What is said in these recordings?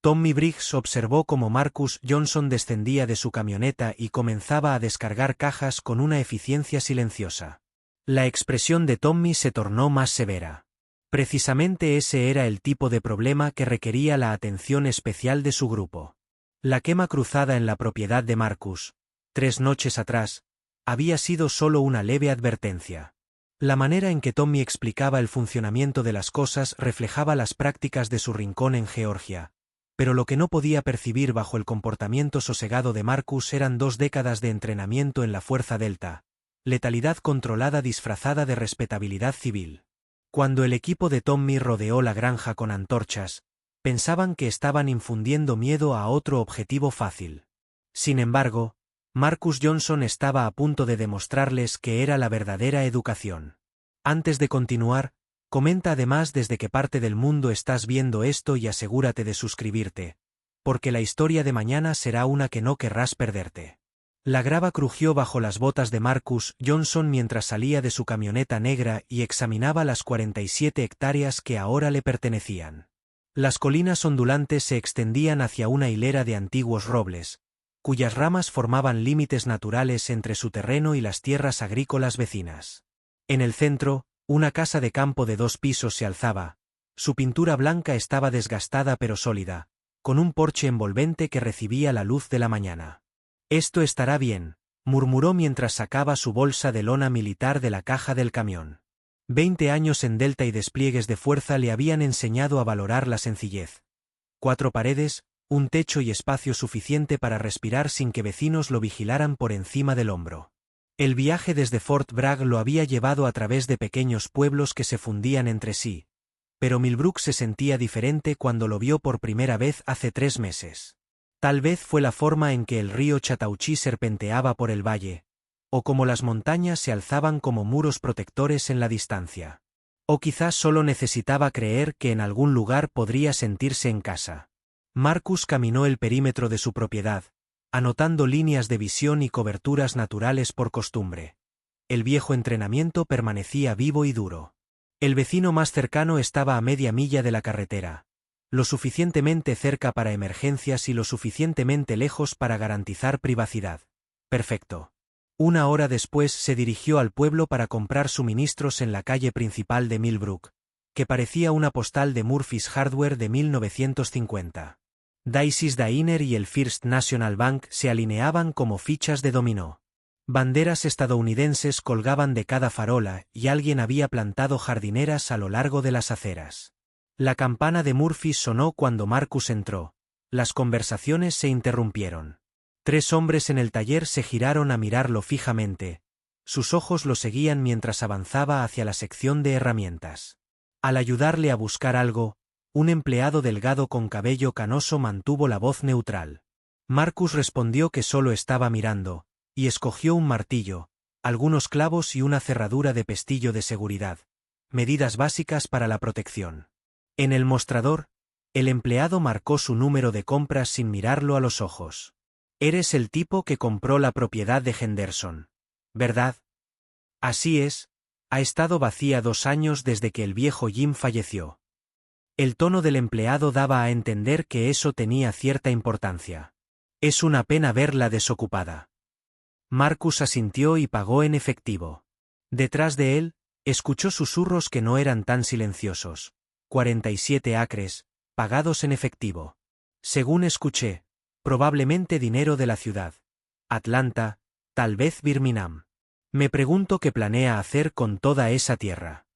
Tommy Briggs observó cómo Marcus Johnson descendía de su camioneta y comenzaba a descargar cajas con una eficiencia silenciosa. La expresión de Tommy se tornó más severa. Precisamente ese era el tipo de problema que requería la atención especial de su grupo. La quema cruzada en la propiedad de Marcus, 3 noches atrás, había sido solo una leve advertencia. La manera en que Tommy explicaba el funcionamiento de las cosas reflejaba las prácticas de su rincón en Georgia, pero lo que no podía percibir bajo el comportamiento sosegado de Marcus eran 2 décadas de entrenamiento en la Fuerza Delta, letalidad controlada disfrazada de respetabilidad civil. Cuando el equipo de Tommy rodeó la granja con antorchas, pensaban que estaban infundiendo miedo a otro objetivo fácil. Sin embargo, Marcus Johnson estaba a punto de demostrarles que era la verdadera educación. Antes de continuar, comenta además desde qué parte del mundo estás viendo esto y asegúrate de suscribirte, porque la historia de mañana será una que no querrás perderte. La grava crujió bajo las botas de Marcus Johnson mientras salía de su camioneta negra y examinaba las 47 hectáreas que ahora le pertenecían. Las colinas ondulantes se extendían hacia una hilera de antiguos robles, cuyas ramas formaban límites naturales entre su terreno y las tierras agrícolas vecinas. En el centro, una casa de campo de 2 pisos se alzaba. Su pintura blanca estaba desgastada pero sólida, con un porche envolvente que recibía la luz de la mañana. «Esto estará bien», murmuró mientras sacaba su bolsa de lona militar de la caja del camión. 20 años en Delta y despliegues de fuerza le habían enseñado a valorar la sencillez. 4 paredes, un techo y espacio suficiente para respirar sin que vecinos lo vigilaran por encima del hombro. El viaje desde Fort Bragg lo había llevado a través de pequeños pueblos que se fundían entre sí, pero Millbrook se sentía diferente cuando lo vio por primera vez hace 3 meses. Tal vez fue la forma en que el río Chattahoochee serpenteaba por el valle, o como las montañas se alzaban como muros protectores en la distancia. O quizás solo necesitaba creer que en algún lugar podría sentirse en casa. Marcus caminó el perímetro de su propiedad, anotando líneas de visión y coberturas naturales por costumbre. El viejo entrenamiento permanecía vivo y duro. El vecino más cercano estaba a media milla de la carretera, lo suficientemente cerca para emergencias y lo suficientemente lejos para garantizar privacidad. Perfecto. 1 hora después se dirigió al pueblo para comprar suministros en la calle principal de Millbrook, que parecía una postal de Murphy's Hardware de 1950. Daisy's Diner y el First National Bank se alineaban como fichas de dominó. Banderas estadounidenses colgaban de cada farola y alguien había plantado jardineras a lo largo de las aceras. La campana de Murphy's sonó cuando Marcus entró. Las conversaciones se interrumpieron. 3 hombres en el taller se giraron a mirarlo fijamente. Sus ojos lo seguían mientras avanzaba hacia la sección de herramientas. Al ayudarle a buscar algo, un empleado delgado con cabello canoso mantuvo la voz neutral. Marcus respondió que solo estaba mirando, y escogió un martillo, algunos clavos y una cerradura de pestillo de seguridad, medidas básicas para la protección. En el mostrador, el empleado marcó su número de compras sin mirarlo a los ojos. «Eres el tipo que compró la propiedad de Henderson, ¿verdad?» «Así es, ha estado vacía 2 años desde que el viejo Jim falleció». El tono del empleado daba a entender que eso tenía cierta importancia. «Es una pena verla desocupada». Marcus asintió y pagó en efectivo. Detrás de él, escuchó susurros que no eran tan silenciosos. 47 acres, pagados en efectivo. Según escuché, probablemente dinero de la ciudad. Atlanta, tal vez Birmingham. Me pregunto qué planea hacer con toda esa tierra.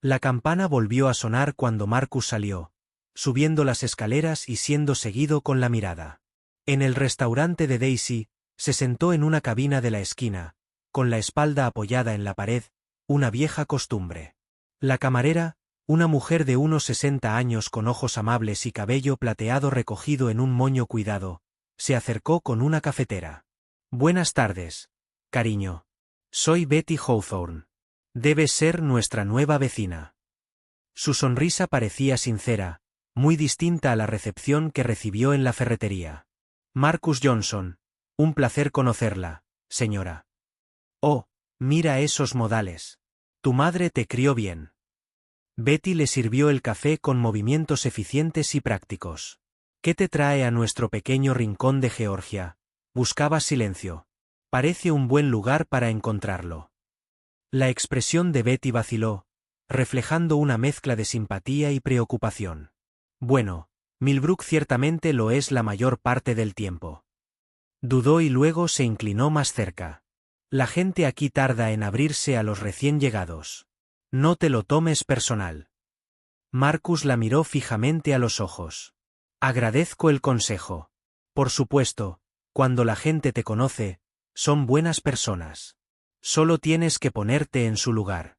La campana volvió a sonar cuando Marcus salió, subiendo las escaleras y siendo seguido con la mirada. En el restaurante de Daisy, se sentó en una cabina de la esquina, con la espalda apoyada en la pared, una vieja costumbre. La camarera, una mujer de unos 60 años con ojos amables y cabello plateado recogido en un moño cuidado, se acercó con una cafetera. «Buenas tardes, cariño. Soy Betty Hawthorne. Debes ser nuestra nueva vecina». Su sonrisa parecía sincera, muy distinta a la recepción que recibió en la ferretería. «Marcus Johnson, un placer conocerla, señora». «Oh, mira esos modales. Tu madre te crió bien». Betty le sirvió el café con movimientos eficientes y prácticos. ¿Qué te trae a nuestro pequeño rincón de Georgia? Buscaba silencio. Parece un buen lugar para encontrarlo. La expresión de Betty vaciló, reflejando una mezcla de simpatía y preocupación. Bueno, Millbrook ciertamente lo es la mayor parte del tiempo. Dudó y luego se inclinó más cerca. La gente aquí tarda en abrirse a los recién llegados. No te lo tomes personal. Marcus la miró fijamente a los ojos. Agradezco el consejo. Por supuesto, cuando la gente te conoce, son buenas personas. Solo tienes que ponerte en su lugar.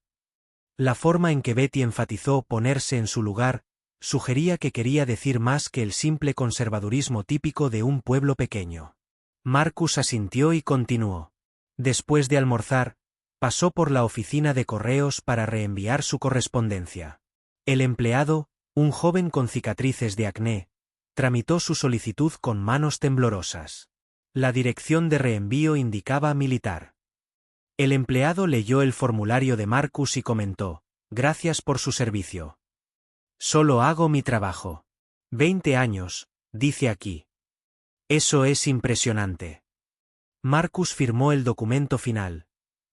La forma en que Betty enfatizó ponerse en su lugar sugería que quería decir más que el simple conservadurismo típico de un pueblo pequeño. Marcus asintió y continuó. Después de almorzar, pasó por la oficina de correos para reenviar su correspondencia. El empleado, un joven con cicatrices de acné, tramitó su solicitud con manos temblorosas. La dirección de reenvío indicaba militar. El empleado leyó el formulario de Marcus y comentó: «Gracias por su servicio. Solo hago mi trabajo. 20 años, dice aquí. Eso es impresionante». Marcus firmó el documento final,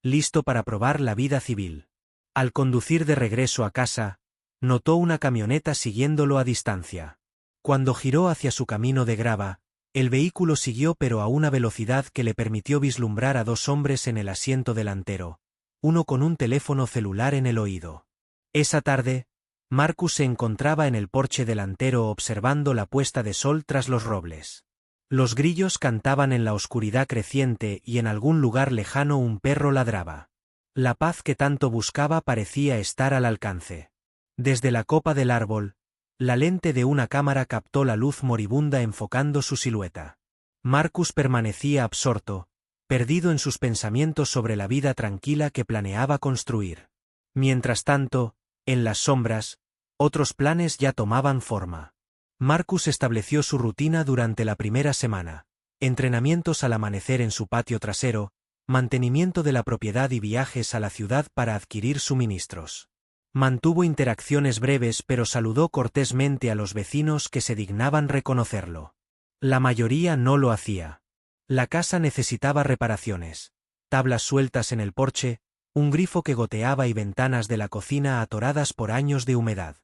listo para probar la vida civil. Al conducir de regreso a casa, notó una camioneta siguiéndolo a distancia. Cuando giró hacia su camino de grava, el vehículo siguió pero a una velocidad que le permitió vislumbrar a dos hombres en el asiento delantero, uno con un teléfono celular en el oído. Esa tarde, Marcus se encontraba en el porche delantero observando la puesta de sol tras los robles. Los grillos cantaban en la oscuridad creciente y en algún lugar lejano un perro ladraba. La paz que tanto buscaba parecía estar al alcance. Desde la copa del árbol, la lente de una cámara captó la luz moribunda enfocando su silueta. Marcus permanecía absorto, perdido en sus pensamientos sobre la vida tranquila que planeaba construir. Mientras tanto, en las sombras, otros planes ya tomaban forma. Marcus estableció su rutina durante la primera semana: entrenamientos al amanecer en su patio trasero, mantenimiento de la propiedad y viajes a la ciudad para adquirir suministros. Mantuvo interacciones breves pero saludó cortésmente a los vecinos que se dignaban reconocerlo. La mayoría no lo hacía. La casa necesitaba reparaciones: tablas sueltas en el porche, un grifo que goteaba y ventanas de la cocina atoradas por años de humedad.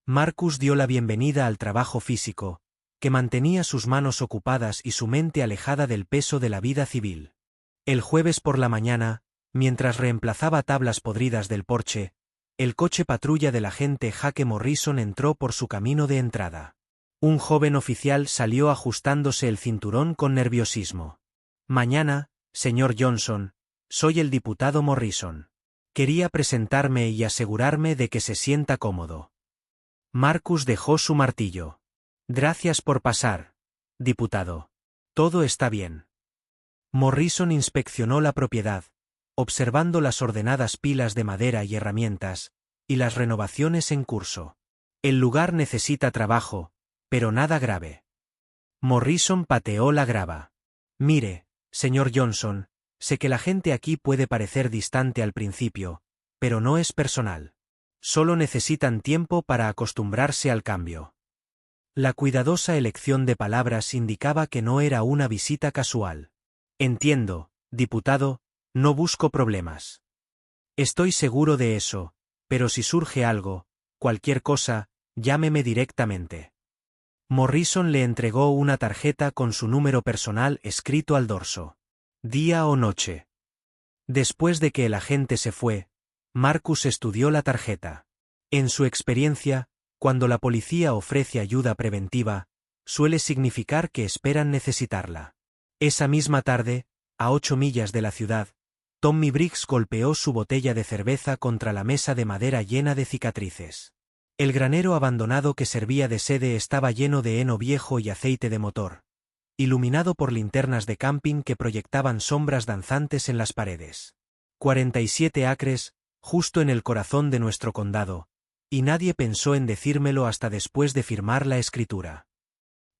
Marcus dio la bienvenida al trabajo físico, que mantenía sus manos ocupadas y su mente alejada del peso de la vida civil. El jueves por la mañana, mientras reemplazaba tablas podridas del porche, el coche patrulla del agente Jake Morrison entró por su camino de entrada. Un joven oficial salió ajustándose el cinturón con nerviosismo. «Mañana, señor Johnson, soy el diputado Morrison. Quería presentarme y asegurarme de que se sienta cómodo». Marcus dejó su martillo. «Gracias por pasar, diputado. Todo está bien». Morrison inspeccionó la propiedad, observando las ordenadas pilas de madera y herramientas, y las renovaciones en curso. «El lugar necesita trabajo, pero nada grave». Morrison pateó la grava. «Mire, señor Johnson, sé que la gente aquí puede parecer distante al principio, pero no es personal. Solo necesitan tiempo para acostumbrarse al cambio». La cuidadosa elección de palabras indicaba que no era una visita casual. «Entiendo, diputado, no busco problemas. Estoy seguro de eso, pero si surge algo, cualquier cosa, llámeme directamente». Morrison le entregó una tarjeta con su número personal escrito al dorso. Día o noche. Después de que el agente se fue, Marcus estudió la tarjeta. En su experiencia, cuando la policía ofrece ayuda preventiva, suele significar que esperan necesitarla. Esa misma tarde, a 8 millas de la ciudad, Tommy Briggs golpeó su botella de cerveza contra la mesa de madera llena de cicatrices. El granero abandonado que servía de sede estaba lleno de heno viejo y aceite de motor, iluminado por linternas de camping que proyectaban sombras danzantes en las paredes. 47 acres, justo en el corazón de nuestro condado, y nadie pensó en decírmelo hasta después de firmar la escritura.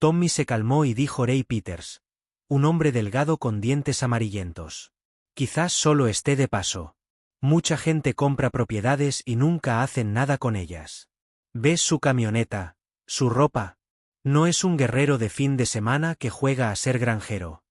Tommy se calmó y dijo: «Ray Peters, un hombre delgado con dientes amarillentos. Quizás solo esté de paso. Mucha gente compra propiedades y nunca hacen nada con ellas. ¿Ves su camioneta, su ropa? No es un guerrero de fin de semana que juega a ser granjero.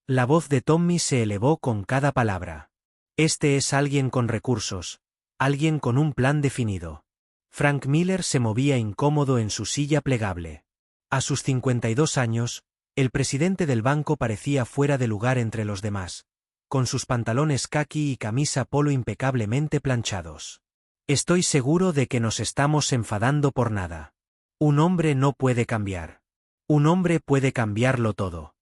La voz de Tommy se elevó con cada palabra. Este es alguien con recursos, alguien con un plan definido. Frank Miller se movía incómodo en su silla plegable. A sus 52 años, el presidente del banco parecía fuera de lugar entre los demás, con sus pantalones caqui y camisa polo impecablemente planchados. Estoy seguro de que nos estamos enfadando por nada. Un hombre no puede cambiar. Un hombre puede cambiarlo todo.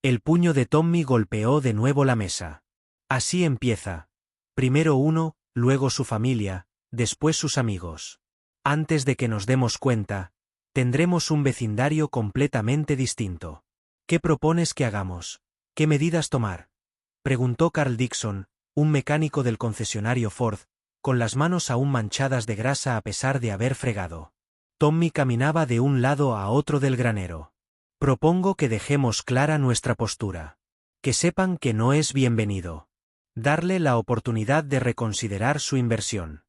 El puño de Tommy golpeó de nuevo la mesa. Así empieza. Primero uno, luego su familia, después sus amigos. Antes de que nos demos cuenta, tendremos un vecindario completamente distinto. ¿Qué propones que hagamos? ¿Qué medidas tomar? Preguntó Carl Dixon, un mecánico del concesionario Ford, con las manos aún manchadas de grasa a pesar de haber fregado. Tommy caminaba de un lado a otro del granero. Propongo que dejemos clara nuestra postura. Que sepan que no es bienvenido. Darle la oportunidad de reconsiderar su inversión.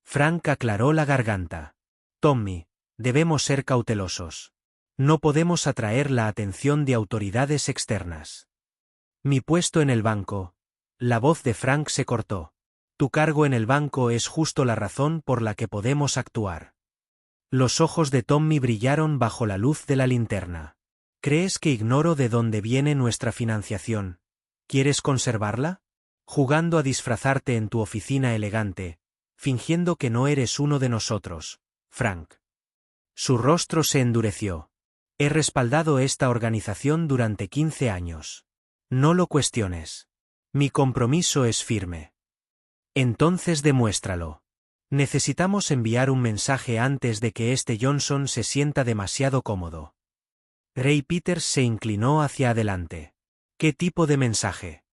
Frank aclaró la garganta. Tommy, debemos ser cautelosos. No podemos atraer la atención de autoridades externas. Mi puesto en el banco. La voz de Frank se cortó. Tu cargo en el banco es justo la razón por la que podemos actuar. Los ojos de Tommy brillaron bajo la luz de la linterna. ¿Crees que ignoro de dónde viene nuestra financiación? ¿Quieres conservarla? Jugando a disfrazarte en tu oficina elegante, fingiendo que no eres uno de nosotros, Frank. Su rostro se endureció. He respaldado esta organización durante 15 años. No lo cuestiones. Mi compromiso es firme. Entonces demuéstralo. Necesitamos enviar un mensaje antes de que este Johnson se sienta demasiado cómodo. Ray Peters se inclinó hacia adelante. ¿Qué tipo de mensaje?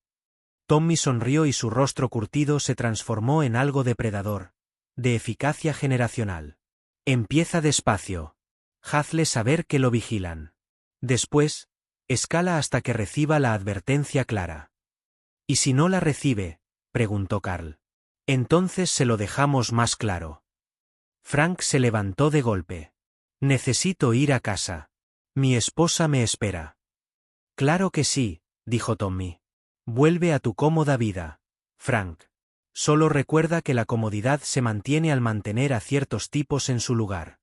Tommy sonrió y su rostro curtido se transformó en algo depredador, de eficacia generacional. Empieza despacio. Hazle saber que lo vigilan. Después, escala hasta que reciba la advertencia clara. ¿Y si no la recibe? Preguntó Carl. Entonces se lo dejamos más claro. Frank se levantó de golpe. Necesito ir a casa. Mi esposa me espera. Claro que sí, dijo Tommy. Vuelve a tu cómoda vida, Frank. Solo recuerda que la comodidad se mantiene al mantener a ciertos tipos en su lugar.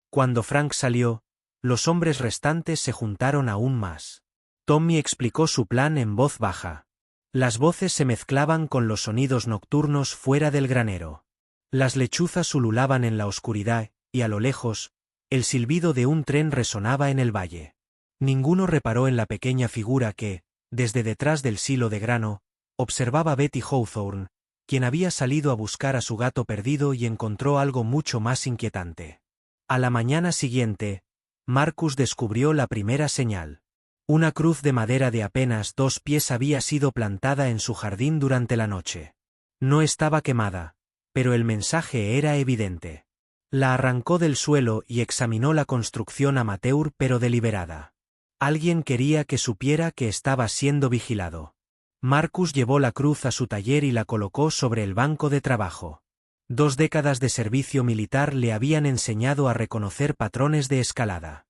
Cuando Frank salió, los hombres restantes se juntaron aún más. Tommy explicó su plan en voz baja. Las voces se mezclaban con los sonidos nocturnos fuera del granero. Las lechuzas ululaban en la oscuridad, y a lo lejos, el silbido de un tren resonaba en el valle. Ninguno reparó en la pequeña figura que, desde detrás del silo de grano, observaba a Betty Hawthorne, quien había salido a buscar a su gato perdido y encontró algo mucho más inquietante. A la mañana siguiente, Marcus descubrió la primera señal. Una cruz de madera de apenas 2 pies había sido plantada en su jardín durante la noche. No estaba quemada, pero el mensaje era evidente. La arrancó del suelo y examinó la construcción amateur pero deliberada. Alguien quería que supiera que estaba siendo vigilado. Marcus llevó la cruz a su taller y la colocó sobre el banco de trabajo. 2 décadas de servicio militar le habían enseñado a reconocer patrones de escalada.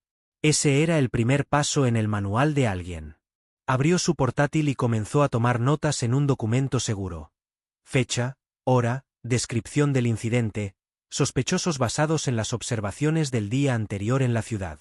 Ese era el primer paso en el manual de alguien. Abrió su portátil y comenzó a tomar notas en un documento seguro. Fecha, hora, descripción del incidente, sospechosos basados en las observaciones del día anterior en la ciudad.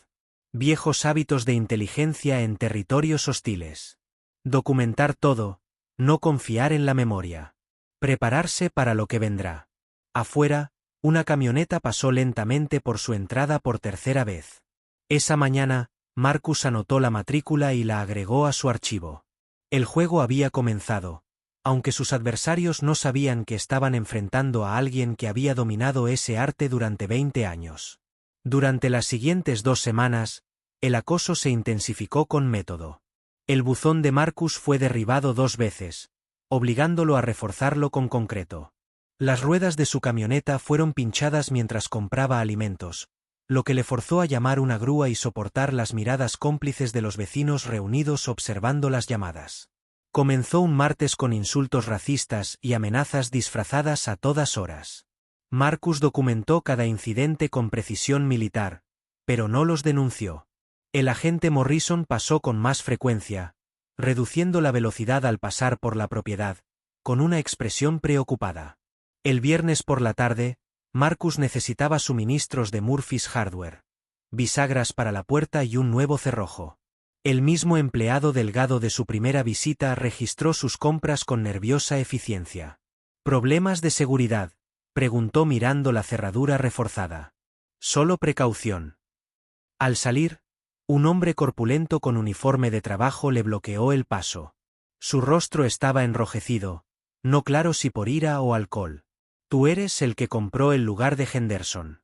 Viejos hábitos de inteligencia en territorios hostiles. Documentar todo, no confiar en la memoria. Prepararse para lo que vendrá. Afuera, una camioneta pasó lentamente por su entrada por tercera vez. Esa mañana, Marcus anotó la matrícula y la agregó a su archivo. El juego había comenzado, aunque sus adversarios no sabían que estaban enfrentando a alguien que había dominado ese arte durante 20 años. Durante las siguientes 2 semanas, el acoso se intensificó con método. El buzón de Marcus fue derribado 2 veces, obligándolo a reforzarlo con concreto. Las ruedas de su camioneta fueron pinchadas mientras compraba alimentos, lo que le forzó a llamar una grúa y soportar las miradas cómplices de los vecinos reunidos observando las llamadas. Comenzó un martes con insultos racistas y amenazas disfrazadas a todas horas. Marcus documentó cada incidente con precisión militar, pero no los denunció. El agente Morrison pasó con más frecuencia, reduciendo la velocidad al pasar por la propiedad, con una expresión preocupada. El viernes por la tarde, Marcus necesitaba suministros de Murphy's Hardware, bisagras para la puerta y un nuevo cerrojo. El mismo empleado delgado de su primera visita registró sus compras con nerviosa eficiencia. ¿Problemas de seguridad?, preguntó mirando la cerradura reforzada. Solo precaución. Al salir, un hombre corpulento con uniforme de trabajo le bloqueó el paso. Su rostro estaba enrojecido, no claro si por ira o alcohol. «Tú eres el que compró el lugar de Henderson».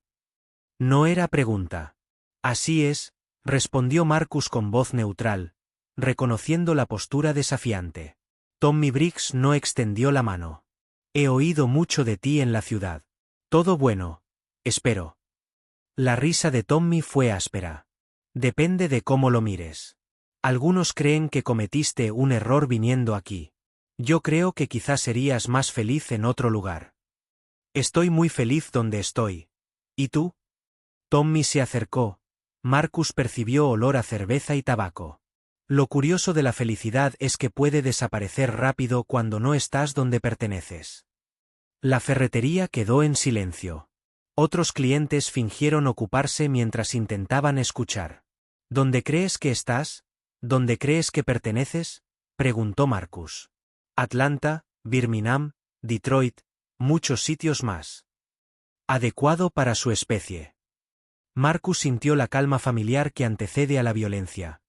No era pregunta. «Así es», respondió Marcus con voz neutral, reconociendo la postura desafiante. Tommy Briggs no extendió la mano. «He oído mucho de ti en la ciudad. Todo bueno, espero». La risa de Tommy fue áspera. «Depende de cómo lo mires. Algunos creen que cometiste un error viniendo aquí. Yo creo que quizás serías más feliz en otro lugar». «Estoy muy feliz donde estoy. ¿Y tú?» Tommy se acercó. Marcus percibió olor a cerveza y tabaco. Lo curioso de la felicidad es que puede desaparecer rápido cuando no estás donde perteneces. La ferretería quedó en silencio. Otros clientes fingieron ocuparse mientras intentaban escuchar. ¿Dónde crees que estás? ¿Dónde crees que perteneces?, preguntó Marcus. Atlanta, Birmingham, Detroit, muchos sitios más. Adecuado para su especie. Marcus sintió la calma familiar que antecede a la violencia.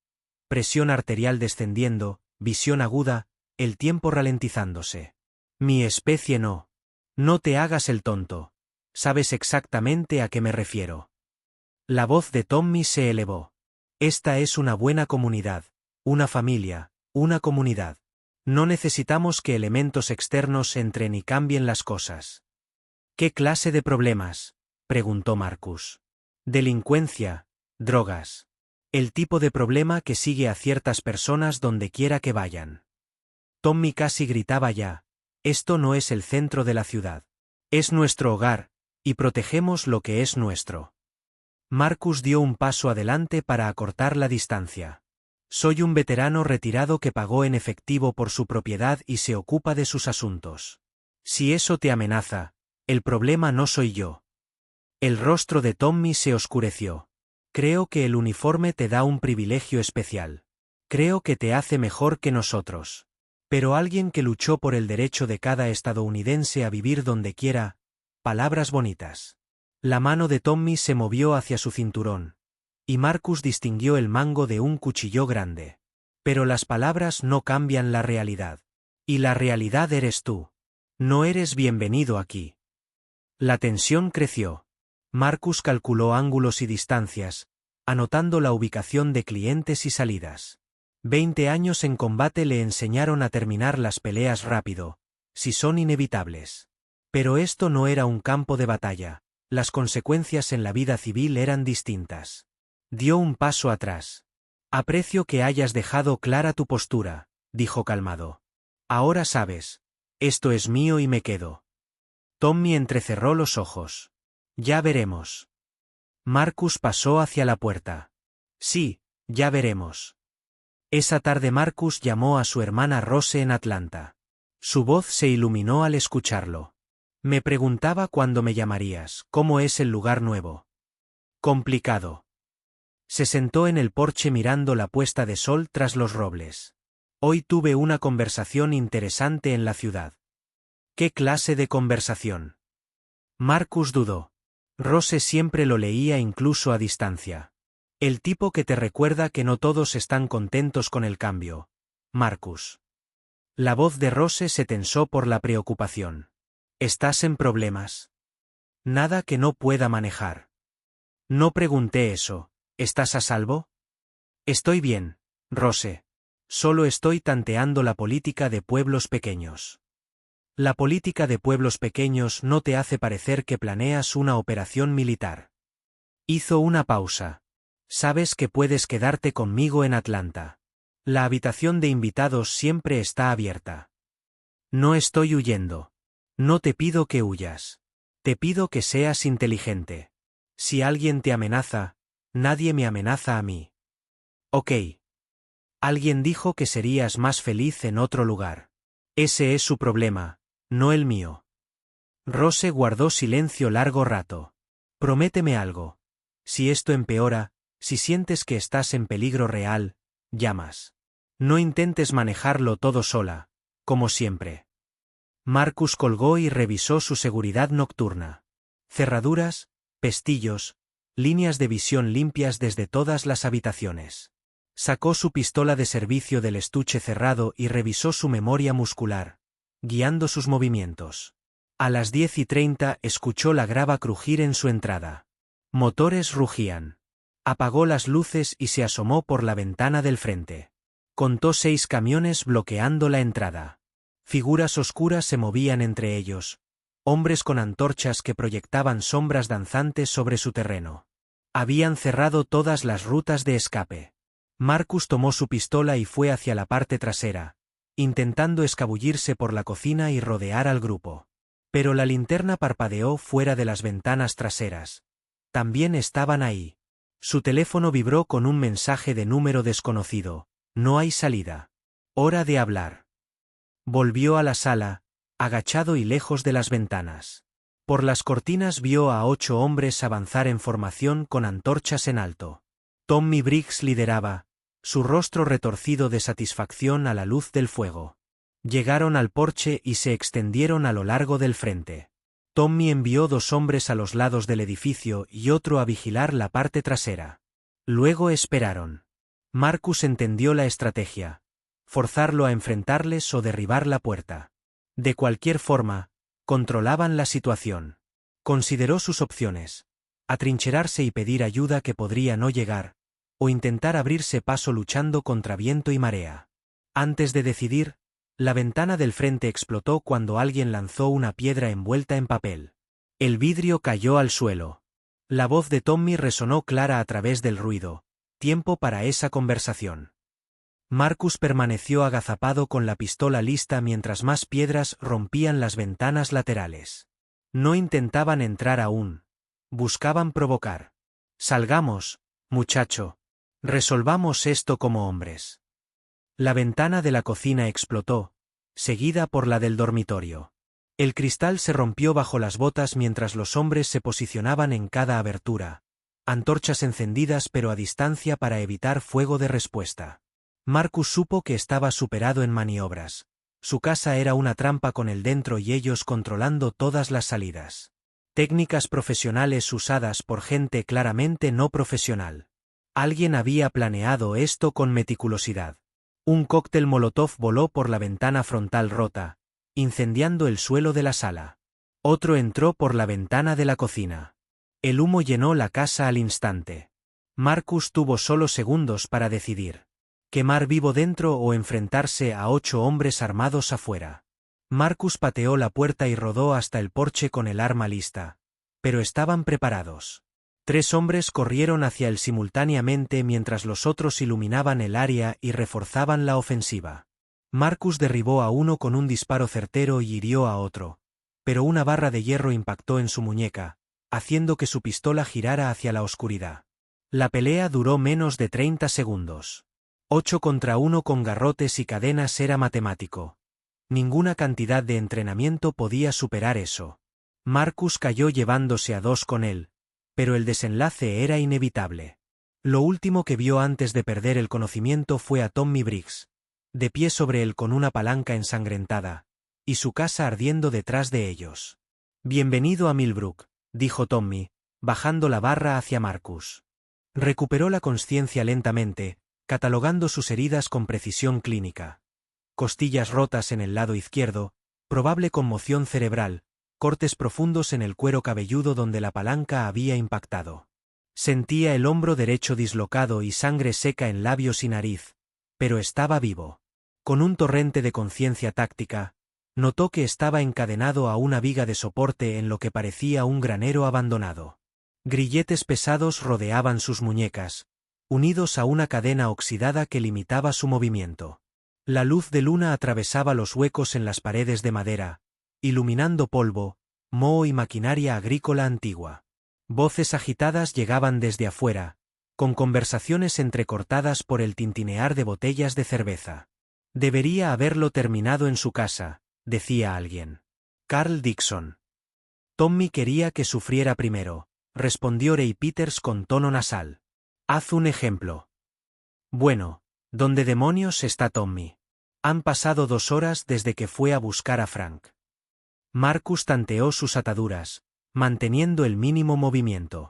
Presión arterial descendiendo, visión aguda, el tiempo ralentizándose. Mi especie no. No te hagas el tonto. Sabes exactamente a qué me refiero. La voz de Tommy se elevó. Esta es una buena comunidad, una familia, una comunidad. No necesitamos que elementos externos entren y cambien las cosas. ¿Qué clase de problemas?, preguntó Marcus. Delincuencia, drogas. El tipo de problema que sigue a ciertas personas donde quiera que vayan. Tommy casi gritaba ya. Esto no es el centro de la ciudad. Es nuestro hogar, y protegemos lo que es nuestro. Marcus dio un paso adelante para acortar la distancia. Soy un veterano retirado que pagó en efectivo por su propiedad y se ocupa de sus asuntos. Si eso te amenaza, el problema no soy yo. El rostro de Tommy se oscureció. Creo que el uniforme te da un privilegio especial. Creo que te hace mejor que nosotros. Pero alguien que luchó por el derecho de cada estadounidense a vivir donde quiera, palabras bonitas. La mano de Tommy se movió hacia su cinturón, y Marcus distinguió el mango de un cuchillo grande. Pero las palabras no cambian la realidad. Y la realidad eres tú. No eres bienvenido aquí. La tensión creció. Marcus calculó ángulos y distancias, anotando la ubicación de clientes y salidas. 20 años en combate le enseñaron a terminar las peleas rápido, si son inevitables. Pero esto no era un campo de batalla, las consecuencias en la vida civil eran distintas. Dio un paso atrás. Aprecio que hayas dejado clara tu postura, dijo calmado. Ahora sabes, esto es mío y me quedo. Tommy entrecerró los ojos. Ya veremos. Marcus pasó hacia la puerta. Sí, ya veremos. Esa tarde Marcus llamó a su hermana Rose en Atlanta. Su voz se iluminó al escucharlo. Me preguntaba cuándo me llamarías, ¿cómo es el lugar nuevo? Complicado. Se sentó en el porche mirando la puesta de sol tras los robles. Hoy tuve una conversación interesante en la ciudad. ¿Qué clase de conversación? Marcus dudó. Rose siempre lo leía incluso a distancia. El tipo que te recuerda que no todos están contentos con el cambio. Marcus. La voz de Rose se tensó por la preocupación. ¿Estás en problemas? Nada que no pueda manejar. No pregunté eso. ¿Estás a salvo? Estoy bien, Rose. Solo estoy tanteando la política de pueblos pequeños. La política de pueblos pequeños no te hace parecer que planeas una operación militar. Hizo una pausa. Sabes que puedes quedarte conmigo en Atlanta. La habitación de invitados siempre está abierta. No estoy huyendo. No te pido que huyas. Te pido que seas inteligente. Si alguien te amenaza, Nadie me amenaza a mí. Ok. Alguien dijo que serías más feliz en otro lugar. Ese es su problema, no el mío. Rose guardó silencio largo rato. Prométeme algo. Si esto empeora, si sientes que estás en peligro real, llamas. No intentes manejarlo todo sola, como siempre. Marcus colgó y revisó su seguridad nocturna. Cerraduras, pestillos, líneas de visión limpias desde todas las habitaciones. Sacó su pistola de servicio del estuche cerrado y revisó su memoria muscular, guiando sus movimientos. A las 10:30 escuchó la grava crujir en su entrada. Motores rugían. Apagó las luces y se asomó por la ventana del frente. Contó 6 camiones bloqueando la entrada. Figuras oscuras se movían entre ellos, hombres con antorchas que proyectaban sombras danzantes sobre su terreno. Habían cerrado todas las rutas de escape. Marcus tomó su pistola y fue hacia la parte trasera, intentando escabullirse por la cocina y rodear al grupo. Pero la linterna parpadeó fuera de las ventanas traseras. También estaban ahí. Su teléfono vibró con un mensaje de número desconocido. No hay salida. Hora de hablar. Volvió a la sala, agachado y lejos de las ventanas. Por las cortinas vio a 8 hombres avanzar en formación con antorchas en alto. Tommy Briggs lideraba, su rostro retorcido de satisfacción a la luz del fuego. Llegaron al porche y se extendieron a lo largo del frente. Tommy envió 2 hombres a los lados del edificio y otro a vigilar la parte trasera. Luego esperaron. Marcus entendió la estrategia: forzarlo a enfrentarles o derribar la puerta. De cualquier forma, controlaban la situación. Consideró sus opciones: atrincherarse y pedir ayuda que podría no llegar, o intentar abrirse paso luchando contra viento y marea. Antes de decidir, la ventana del frente explotó cuando alguien lanzó una piedra envuelta en papel. El vidrio cayó al suelo. La voz de Tommy resonó clara a través del ruido: tiempo para esa conversación. Marcus permaneció agazapado con la pistola lista mientras más piedras rompían las ventanas laterales. No intentaban entrar aún. Buscaban provocar. Salgamos, muchacho. Resolvamos esto como hombres. La ventana de la cocina explotó, seguida por la del dormitorio. El cristal se rompió bajo las botas mientras los hombres se posicionaban en cada abertura, antorchas encendidas pero a distancia para evitar fuego de respuesta. Marcus supo que estaba superado en maniobras. Su casa era una trampa con él dentro y ellos controlando todas las salidas. Técnicas profesionales usadas por gente claramente no profesional. Alguien había planeado esto con meticulosidad. Un cóctel molotov voló por la ventana frontal rota, incendiando el suelo de la sala. Otro entró por la ventana de la cocina. El humo llenó la casa al instante. Marcus tuvo solo segundos para decidir: quemar vivo dentro o enfrentarse a 8 hombres armados afuera. Marcus pateó la puerta y rodó hasta el porche con el arma lista. Pero estaban preparados. 3 hombres corrieron hacia él simultáneamente mientras los otros iluminaban el área y reforzaban la ofensiva. Marcus derribó a uno con un disparo certero y hirió a otro, pero una barra de hierro impactó en su muñeca, haciendo que su pistola girara hacia la oscuridad. La pelea duró menos de 30 segundos. 8 contra 1 con garrotes y cadenas era matemático. Ninguna cantidad de entrenamiento podía superar eso. Marcus cayó llevándose a 2 con él, pero el desenlace era inevitable. Lo último que vio antes de perder el conocimiento fue a Tommy Briggs, de pie sobre él con una palanca ensangrentada, y su casa ardiendo detrás de ellos. «Bienvenido a Millbrook», dijo Tommy, bajando la barra hacia Marcus. Recuperó la consciencia lentamente, catalogando sus heridas con precisión clínica. Costillas rotas en el lado izquierdo, probable conmoción cerebral, cortes profundos en el cuero cabelludo donde la palanca había impactado. Sentía el hombro derecho dislocado y sangre seca en labios y nariz, pero estaba vivo. Con un torrente de conciencia táctica, notó que estaba encadenado a una viga de soporte en lo que parecía un granero abandonado. Grilletes pesados rodeaban sus muñecas, unidos a una cadena oxidada que limitaba su movimiento. La luz de luna atravesaba los huecos en las paredes de madera, iluminando polvo, moho y maquinaria agrícola antigua. Voces agitadas llegaban desde afuera, con conversaciones entrecortadas por el tintinear de botellas de cerveza. Debería haberlo terminado en su casa, decía alguien. Carl Dixon. Tommy quería que sufriera primero, respondió Ray Peters con tono nasal. Haz un ejemplo. Bueno, ¿dónde demonios está Tommy? Han pasado 2 horas desde que fue a buscar a Frank. Marcus tanteó sus ataduras, manteniendo el mínimo movimiento.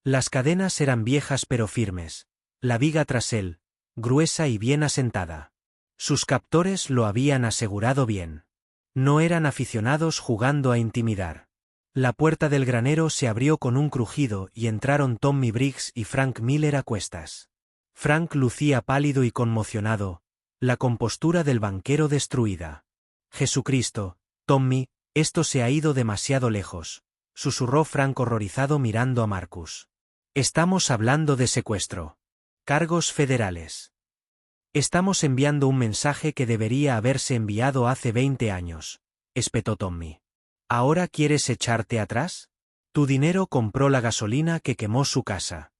Las cadenas eran viejas pero firmes, la viga tras él, gruesa y bien asentada. Sus captores lo habían asegurado bien. No eran aficionados jugando a intimidar. La puerta del granero se abrió con un crujido y entraron Tommy Briggs y Frank Miller a cuestas. Frank lucía pálido y conmocionado, la compostura del banquero destruida. Jesucristo, Tommy, esto se ha ido demasiado lejos, susurró Frank horrorizado mirando a Marcus. Estamos hablando de secuestro. Cargos federales. Estamos enviando un mensaje que debería haberse enviado hace 20 años, espetó Tommy. ¿Ahora quieres echarte atrás? Tu dinero compró la gasolina que quemó su casa.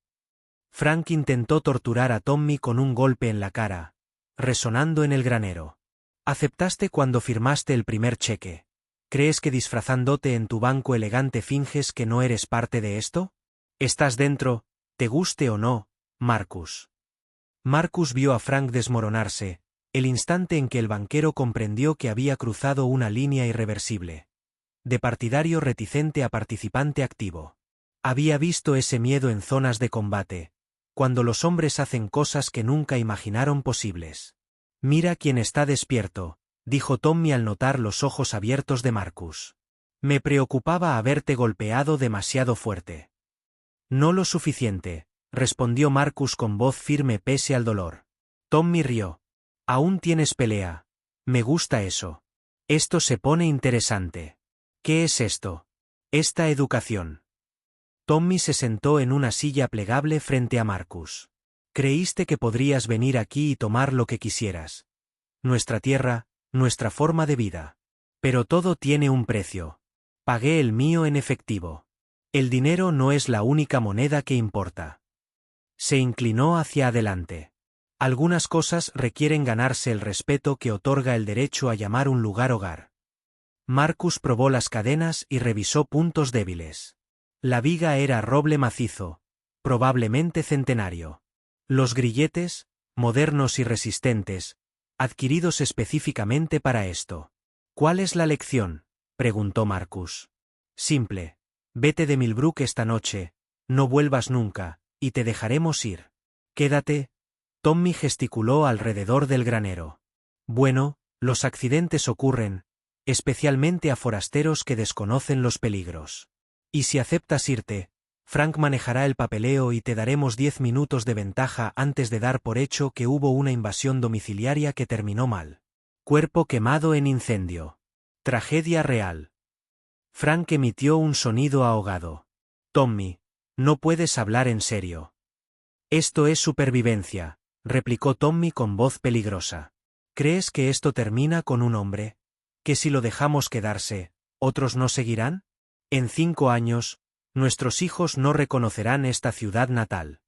Frank intentó torturar a Tommy con un golpe en la cara, resonando en el granero. Aceptaste cuando firmaste el primer cheque. ¿Crees que disfrazándote en tu banco elegante finges que no eres parte de esto? Estás dentro, te guste o no, Marcus. Marcus vio a Frank desmoronarse, el instante en que el banquero comprendió que había cruzado una línea irreversible. De partidario reticente a participante activo. Había visto ese miedo en zonas de combate, cuando los hombres hacen cosas que nunca imaginaron posibles. Mira quién está despierto, dijo Tommy al notar los ojos abiertos de Marcus. Me preocupaba haberte golpeado demasiado fuerte. No lo suficiente, respondió Marcus con voz firme pese al dolor. Tommy rió. Aún tienes pelea. Me gusta eso. Esto se pone interesante. ¿Qué es esto? Esta educación. Tommy se sentó en una silla plegable frente a Marcus. Creíste que podrías venir aquí y tomar lo que quisieras. Nuestra tierra, nuestra forma de vida. Pero todo tiene un precio. Pagué el mío en efectivo. El dinero no es la única moneda que importa. Se inclinó hacia adelante. Algunas cosas requieren ganarse el respeto que otorga el derecho a llamar un lugar hogar. Marcus probó las cadenas y revisó puntos débiles. La viga era roble macizo, probablemente centenario. Los grilletes, modernos y resistentes, adquiridos específicamente para esto. ¿Cuál es la lección?, preguntó Marcus. Simple. Vete de Millbrook esta noche, no vuelvas nunca, y te dejaremos ir. Quédate. Tommy gesticuló alrededor del granero. Bueno, los accidentes ocurren, especialmente a forasteros que desconocen los peligros. Y si aceptas irte, Frank manejará el papeleo y te daremos 10 minutos de ventaja antes de dar por hecho que hubo una invasión domiciliaria que terminó mal. Cuerpo quemado en incendio. Tragedia real. Frank emitió un sonido ahogado. Tommy, no puedes hablar en serio. Esto es supervivencia, replicó Tommy con voz peligrosa. ¿Crees que esto termina con un hombre? ¿Que si lo dejamos quedarse, otros no seguirán? En 5 años, nuestros hijos no reconocerán esta ciudad natal.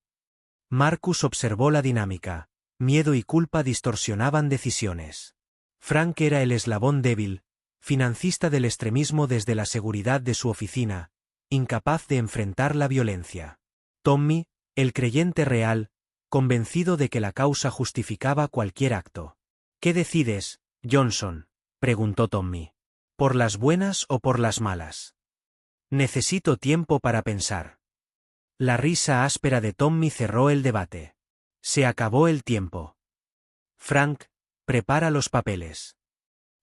Marcus observó la dinámica. Miedo y culpa distorsionaban decisiones. Frank era el eslabón débil, financista del extremismo desde la seguridad de su oficina, incapaz de enfrentar la violencia. Tommy, el creyente real, convencido de que la causa justificaba cualquier acto. ¿Qué decides, Johnson?, preguntó Tommy. ¿Por las buenas o por las malas? Necesito tiempo para pensar. La risa áspera de Tommy cerró el debate. Se acabó el tiempo. Frank, prepara los papeles.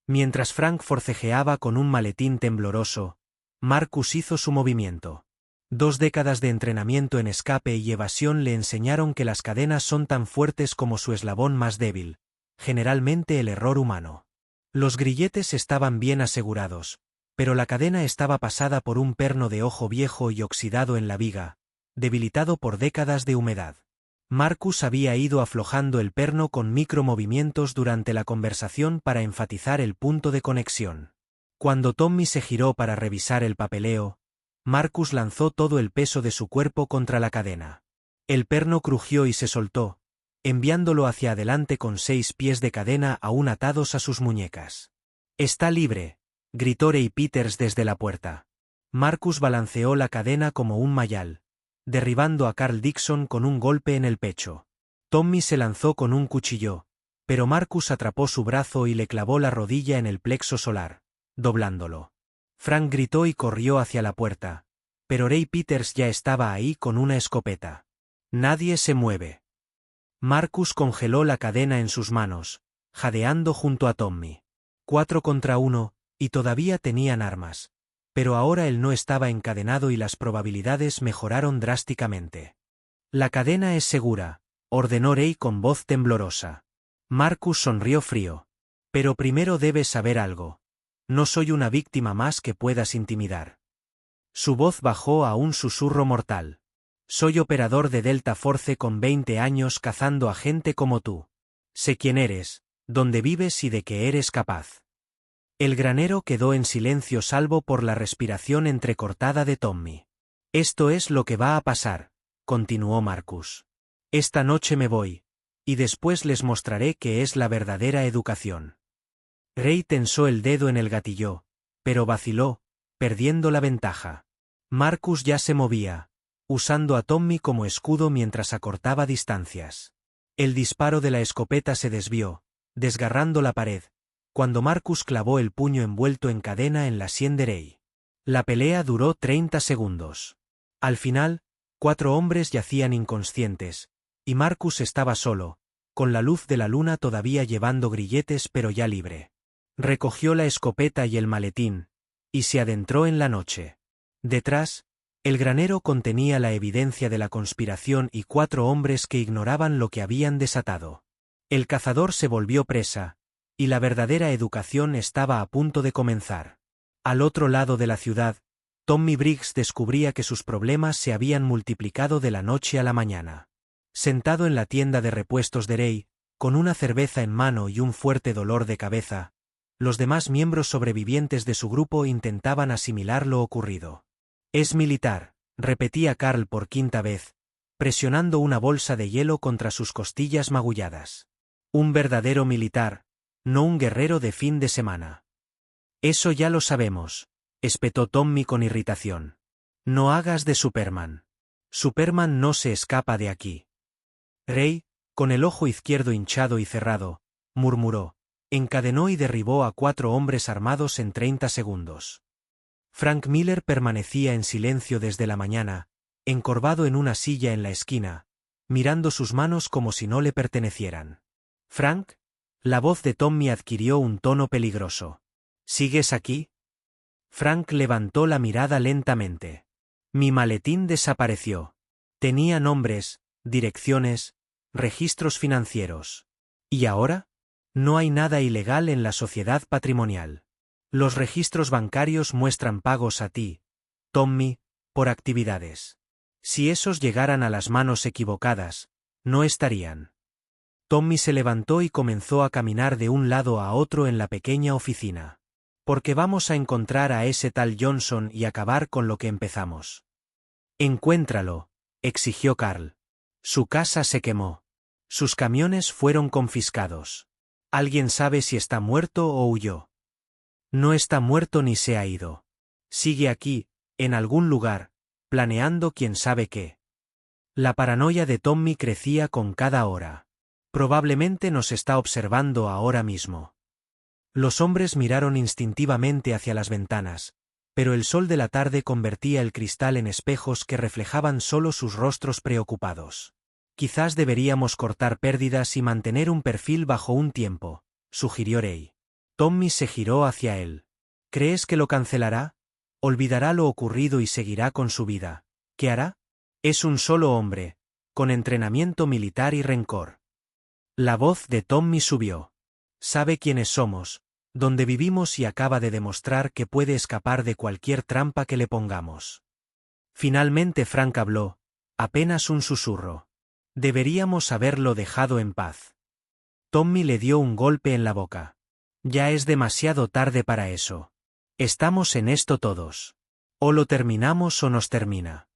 Mientras Frank forcejeaba con un maletín tembloroso, Marcus hizo su movimiento. 2 décadas de entrenamiento en escape y evasión le enseñaron que las cadenas son tan fuertes como su eslabón más débil, generalmente el error humano. Los grilletes estaban bien asegurados, pero la cadena estaba pasada por un perno de ojo viejo y oxidado en la viga, debilitado por décadas de humedad. Marcus había ido aflojando el perno con micromovimientos durante la conversación para enfatizar el punto de conexión. Cuando Tommy se giró para revisar el papeleo, Marcus lanzó todo el peso de su cuerpo contra la cadena. El perno crujió y se soltó, enviándolo hacia adelante con 6 pies de cadena aún atados a sus muñecas. «Está libre», gritó Ray Peters desde la puerta. Marcus balanceó la cadena como un mayal, derribando a Carl Dixon con un golpe en el pecho. Tommy se lanzó con un cuchillo, pero Marcus atrapó su brazo y le clavó la rodilla en el plexo solar, doblándolo. Frank gritó y corrió hacia la puerta, pero Ray Peters ya estaba ahí con una escopeta. «Nadie se mueve». Marcus congeló la cadena en sus manos, jadeando junto a Tommy. 4 contra 1, y todavía tenían armas. Pero ahora él no estaba encadenado y las probabilidades mejoraron drásticamente. «La cadena es segura», ordenó Ray con voz temblorosa. Marcus sonrió frío. «Pero primero debes saber algo. No soy una víctima más que puedas intimidar». Su voz bajó a un susurro mortal. «Soy operador de Delta Force con 20 años cazando a gente como tú. Sé quién eres, dónde vives y de qué eres capaz». El granero quedó en silencio salvo por la respiración entrecortada de Tommy. «Esto es lo que va a pasar», continuó Marcus. «Esta noche me voy, y después les mostraré qué es la verdadera educación». Ray tensó el dedo en el gatillo, pero vaciló, perdiendo la ventaja. Marcus ya se movía, usando a Tommy como escudo mientras acortaba distancias. El disparo de la escopeta se desvió, desgarrando la pared, cuando Marcus clavó el puño envuelto en cadena en la sien de Ray. La pelea duró 30 segundos. Al final, 4 hombres yacían inconscientes, y Marcus estaba solo, con la luz de la luna todavía llevando grilletes pero ya libre. Recogió la escopeta y el maletín, y se adentró en la noche. Detrás, el granero contenía la evidencia de la conspiración y 4 hombres que ignoraban lo que habían desatado. El cazador se volvió presa, y la verdadera educación estaba a punto de comenzar. Al otro lado de la ciudad, Tommy Briggs descubría que sus problemas se habían multiplicado de la noche a la mañana. Sentado en la tienda de repuestos de Ray, con una cerveza en mano y un fuerte dolor de cabeza, los demás miembros sobrevivientes de su grupo intentaban asimilar lo ocurrido. «Es militar», repetía Carl por 5ª vez, presionando una bolsa de hielo contra sus costillas magulladas. «Un verdadero militar, no un guerrero de fin de semana». «Eso ya lo sabemos», espetó Tommy con irritación. «No hagas de Superman. Superman no se escapa de aquí». Ray, con el ojo izquierdo hinchado y cerrado, murmuró, encadenó y derribó a 4 hombres armados en 30 segundos. Frank Miller permanecía en silencio desde la mañana, encorvado en una silla en la esquina, mirando sus manos como si no le pertenecieran. «Frank», la voz de Tommy adquirió un tono peligroso. «¿Sigues aquí?» Frank levantó la mirada lentamente. «Mi maletín desapareció. Tenía nombres, direcciones, registros financieros. ¿Y ahora? No hay nada ilegal en la sociedad patrimonial. Los registros bancarios muestran pagos a ti, Tommy, por actividades. Si esos llegaran a las manos equivocadas, no estarían». Tommy se levantó y comenzó a caminar de un lado a otro en la pequeña oficina. «Porque vamos a encontrar a ese tal Johnson y acabar con lo que empezamos». «Encuéntralo», exigió Carl. «Su casa se quemó. Sus camiones fueron confiscados. ¿Alguien sabe si está muerto o huyó?» «No está muerto ni se ha ido. Sigue aquí, en algún lugar, planeando quién sabe qué». La paranoia de Tommy crecía con cada hora. «Probablemente nos está observando ahora mismo». Los hombres miraron instintivamente hacia las ventanas, pero el sol de la tarde convertía el cristal en espejos que reflejaban solo sus rostros preocupados. «Quizás deberíamos cortar pérdidas y mantener un perfil bajo un tiempo», sugirió Ray. Tommy se giró hacia él. «¿Crees que lo cancelará? ¿Olvidará lo ocurrido y seguirá con su vida? ¿Qué hará? Es un solo hombre, con entrenamiento militar y rencor». La voz de Tommy subió. «Sabe quiénes somos, dónde vivimos y acaba de demostrar que puede escapar de cualquier trampa que le pongamos». Finalmente Frank habló, apenas un susurro. «Deberíamos haberlo dejado en paz». Tommy le dio un golpe en la boca. «Ya es demasiado tarde para eso. Estamos en esto todos. O lo terminamos o nos termina».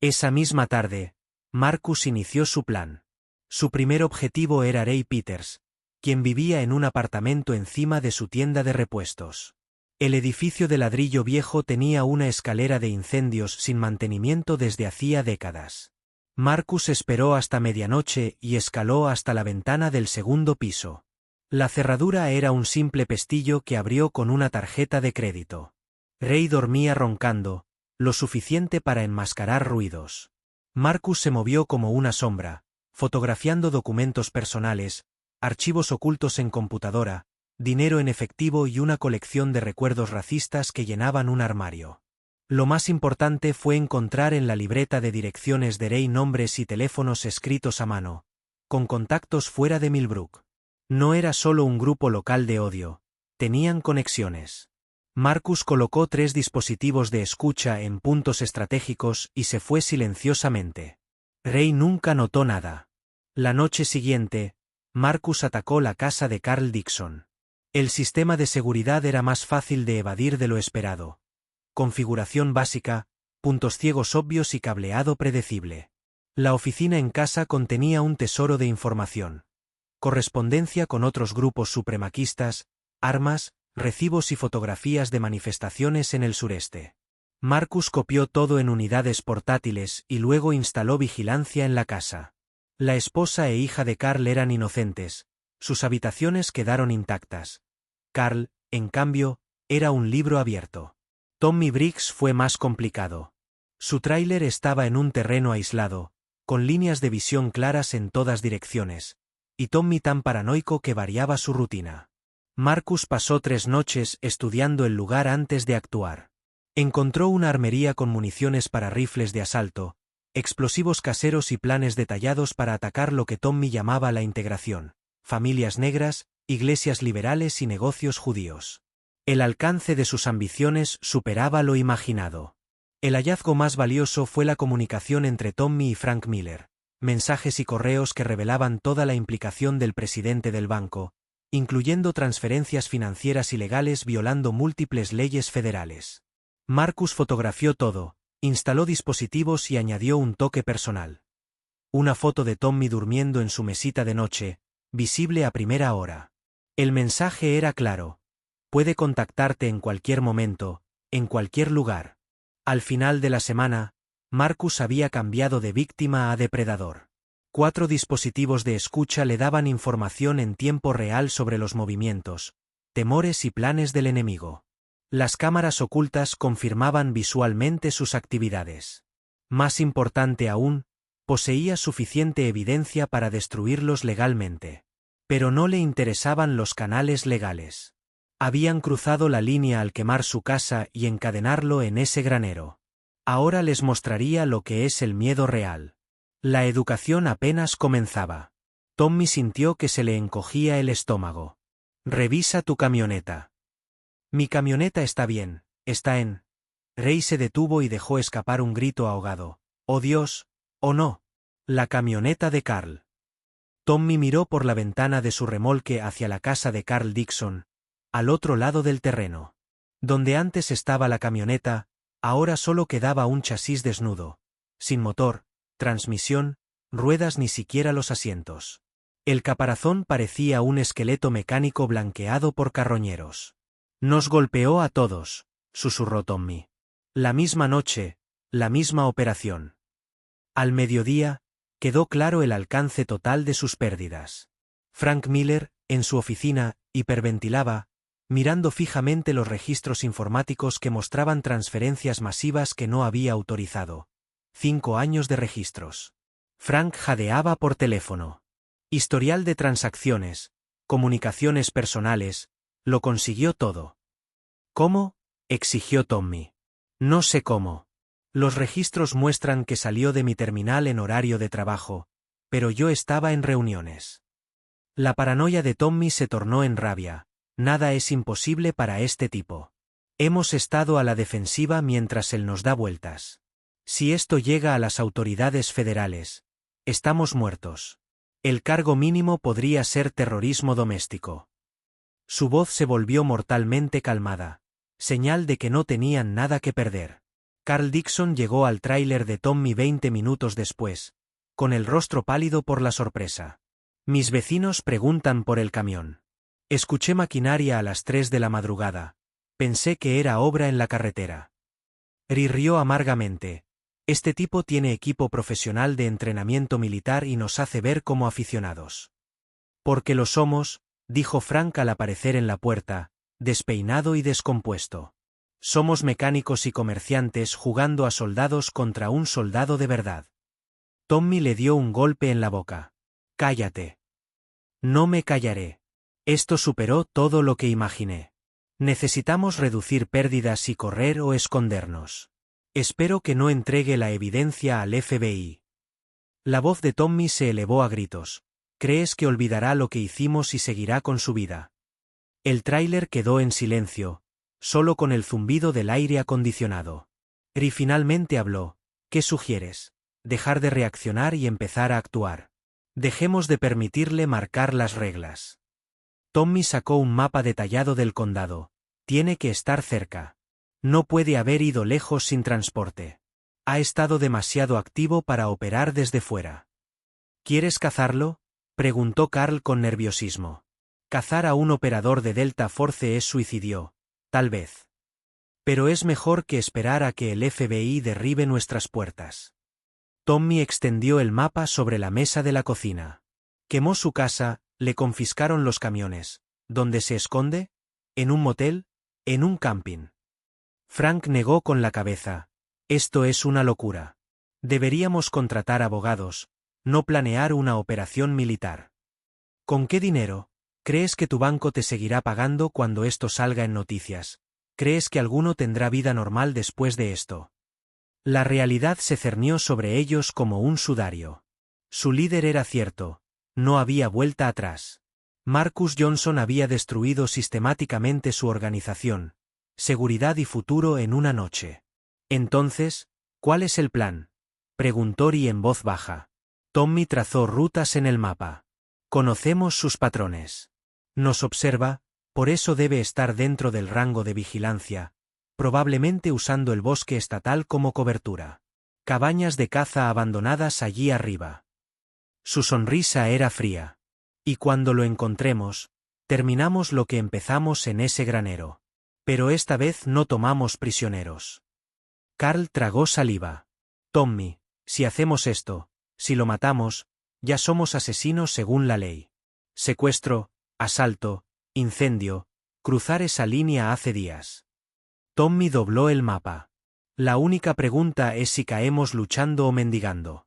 Esa misma tarde, Marcus inició su plan. Su primer objetivo era Ray Peters, quien vivía en un apartamento encima de su tienda de repuestos. El edificio de ladrillo viejo tenía una escalera de incendios sin mantenimiento desde hacía décadas. Marcus esperó hasta medianoche y escaló hasta la ventana del segundo piso. La cerradura era un simple pestillo que abrió con una tarjeta de crédito. Ray dormía roncando, lo suficiente para enmascarar ruidos. Marcus se movió como una sombra, fotografiando documentos personales, archivos ocultos en computadora, dinero en efectivo y una colección de recuerdos racistas que llenaban un armario. Lo más importante fue encontrar en la libreta de direcciones de Ray nombres y teléfonos escritos a mano, con contactos fuera de Millbrook. No era solo un grupo local de odio, tenían conexiones. Marcus colocó 3 dispositivos de escucha en puntos estratégicos y se fue silenciosamente. Ray nunca notó nada. La noche siguiente, Marcus atacó la casa de Carl Dixon. El sistema de seguridad era más fácil de evadir de lo esperado. Configuración básica, puntos ciegos obvios y cableado predecible. La oficina en casa contenía un tesoro de información. Correspondencia con otros grupos supremaquistas, armas, recibos y fotografías de manifestaciones en el sureste. Marcus copió todo en unidades portátiles y luego instaló vigilancia en la casa. La esposa e hija de Carl eran inocentes, sus habitaciones quedaron intactas. Carl, en cambio, era un libro abierto. Tommy Briggs fue más complicado. Su tráiler estaba en un terreno aislado, con líneas de visión claras en todas direcciones, y Tommy tan paranoico que variaba su rutina. Marcus pasó 3 noches estudiando el lugar antes de actuar. Encontró una armería con municiones para rifles de asalto, explosivos caseros y planes detallados para atacar lo que Tommy llamaba la integración, familias negras, iglesias liberales y negocios judíos. El alcance de sus ambiciones superaba lo imaginado. El hallazgo más valioso fue la comunicación entre Tommy y Frank Miller, mensajes y correos que revelaban toda la implicación del presidente del banco, incluyendo transferencias financieras ilegales violando múltiples leyes federales. Marcus fotografió todo, instaló dispositivos y añadió un toque personal. Una foto de Tommy durmiendo en su mesita de noche, visible a primera hora. El mensaje era claro. Puede contactarte en cualquier momento, en cualquier lugar. Al final de la semana, Marcus había cambiado de víctima a depredador. 4 dispositivos de escucha le daban información en tiempo real sobre los movimientos, temores y planes del enemigo. Las cámaras ocultas confirmaban visualmente sus actividades. Más importante aún, poseía suficiente evidencia para destruirlos legalmente. Pero no le interesaban los canales legales. Habían cruzado la línea al quemar su casa y encadenarlo en ese granero. Ahora les mostraría lo que es el miedo real. La educación apenas comenzaba. Tommy sintió que se le encogía el estómago. Revisa tu camioneta. Mi camioneta está bien, está en... Ray se detuvo y dejó escapar un grito ahogado. ¡Oh Dios! ¡Oh no! La camioneta de Carl. Tommy miró por la ventana de su remolque hacia la casa de Carl Dixon, al otro lado del terreno. Donde antes estaba la camioneta, ahora solo quedaba un chasis desnudo, sin motor, transmisión, ruedas ni siquiera los asientos. El caparazón parecía un esqueleto mecánico blanqueado por carroñeros. Nos golpeó a todos, susurró Tommy. La misma noche, la misma operación. Al mediodía, quedó claro el alcance total de sus pérdidas. Frank Miller, en su oficina, hiperventilaba, mirando fijamente los registros informáticos que mostraban transferencias masivas que no había autorizado. 5 años de registros. Frank jadeaba por teléfono. Historial de transacciones, comunicaciones personales, lo consiguió todo. ¿Cómo? Exigió Tommy. No sé cómo. Los registros muestran que salió de mi terminal en horario de trabajo, pero yo estaba en reuniones. La paranoia de Tommy se tornó en rabia. Nada es imposible para este tipo. Hemos estado a la defensiva mientras él nos da vueltas. Si esto llega a las autoridades federales, estamos muertos. El cargo mínimo podría ser terrorismo doméstico. Su voz se volvió mortalmente calmada, señal de que no tenían nada que perder. Carl Dixon llegó al tráiler de Tommy 20 minutos después, con el rostro pálido por la sorpresa. Mis vecinos preguntan por el camión. Escuché maquinaria a las 3 de la madrugada. Pensé que era obra en la carretera. Rió amargamente. Este tipo tiene equipo profesional de entrenamiento militar y nos hace ver como aficionados. Porque lo somos, dijo Frank al aparecer en la puerta, despeinado y descompuesto. Somos mecánicos y comerciantes jugando a soldados contra un soldado de verdad. Tommy le dio un golpe en la boca. Cállate. No me callaré. Esto superó todo lo que imaginé. Necesitamos reducir pérdidas y correr o escondernos. Espero que no entregue la evidencia al FBI. La voz de Tommy se elevó a gritos. ¿Crees que olvidará lo que hicimos y seguirá con su vida? El tráiler quedó en silencio, solo con el zumbido del aire acondicionado. Ri finalmente habló. ¿Qué sugieres? Dejar de reaccionar y empezar a actuar. Dejemos de permitirle marcar las reglas. Tommy sacó un mapa detallado del condado. Tiene que estar cerca. No puede haber ido lejos sin transporte. Ha estado demasiado activo para operar desde fuera. ¿Quieres cazarlo? Preguntó Carl con nerviosismo. Cazar a un operador de Delta Force es suicidio, tal vez. Pero es mejor que esperar a que el FBI derribe nuestras puertas. Tommy extendió el mapa sobre la mesa de la cocina. Quemó su casa, le confiscaron los camiones. ¿Dónde se esconde? ¿En un motel? ¿En un camping? Frank negó con la cabeza. Esto es una locura. Deberíamos contratar abogados, no planear una operación militar. ¿Con qué dinero? ¿Crees que tu banco te seguirá pagando cuando esto salga en noticias? ¿Crees que alguno tendrá vida normal después de esto? La realidad se cernió sobre ellos como un sudario. Su líder era cierto, no había vuelta atrás. Marcus Johnson había destruido sistemáticamente su organización, seguridad y futuro en una noche. Entonces, ¿cuál es el plan? Preguntó Ri en voz baja. Tommy trazó rutas en el mapa. Conocemos sus patrones. Nos observa, por eso debe estar dentro del rango de vigilancia, probablemente usando el bosque estatal como cobertura. Cabañas de caza abandonadas allí arriba. Su sonrisa era fría. Y cuando lo encontremos, terminamos lo que empezamos en ese granero. Pero esta vez no tomamos prisioneros. Carl tragó saliva. Tommy, si hacemos esto, si lo matamos, ya somos asesinos según la ley. Secuestro, asalto, incendio, cruzar esa línea hace días. Tommy dobló el mapa. La única pregunta es si caemos luchando o mendigando.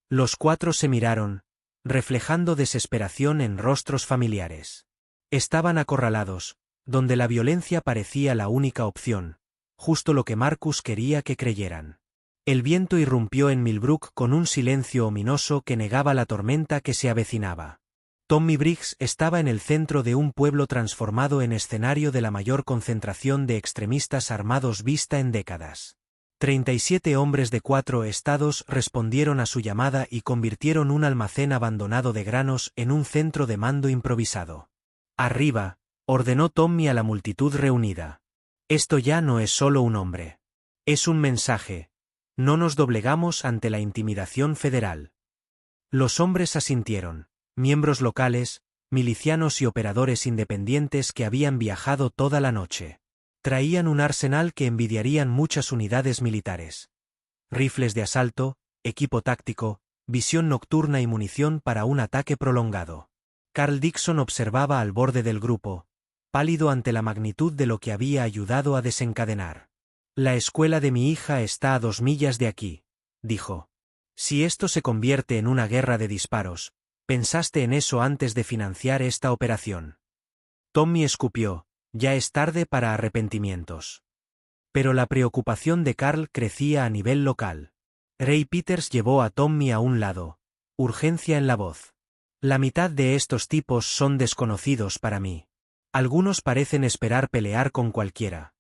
Los cuatro se miraron, reflejando desesperación en rostros familiares. Estaban acorralados, donde la violencia parecía la única opción, justo lo que Marcus quería que creyeran. El viento irrumpió en Millbrook con un silencio ominoso que negaba la tormenta que se avecinaba. Tommy Briggs estaba en el centro de un pueblo transformado en escenario de la mayor concentración de extremistas armados vista en décadas. 37 hombres de 4 estados respondieron a su llamada y convirtieron un almacén abandonado de granos en un centro de mando improvisado. Arriba, ordenó Tommy a la multitud reunida. Esto ya no es solo un hombre. Es un mensaje. No nos doblegamos ante la intimidación federal. Los hombres asintieron, miembros locales, milicianos y operadores independientes que habían viajado toda la noche. Traían un arsenal que envidiarían muchas unidades militares. Rifles de asalto, equipo táctico, visión nocturna y munición para un ataque prolongado. Carl Dixon observaba al borde del grupo, pálido ante la magnitud de lo que había ayudado a desencadenar. La escuela de mi hija está a 2 millas de aquí, dijo. Si esto se convierte en una guerra de disparos, ¿pensaste en eso antes de financiar esta operación? Tommy escupió, ya es tarde para arrepentimientos. Pero la preocupación de Carl crecía a nivel local. Ray Peters llevó a Tommy a un lado, urgencia en la voz. La mitad de estos tipos son desconocidos para mí. Algunos parecen esperar pelear con cualquiera.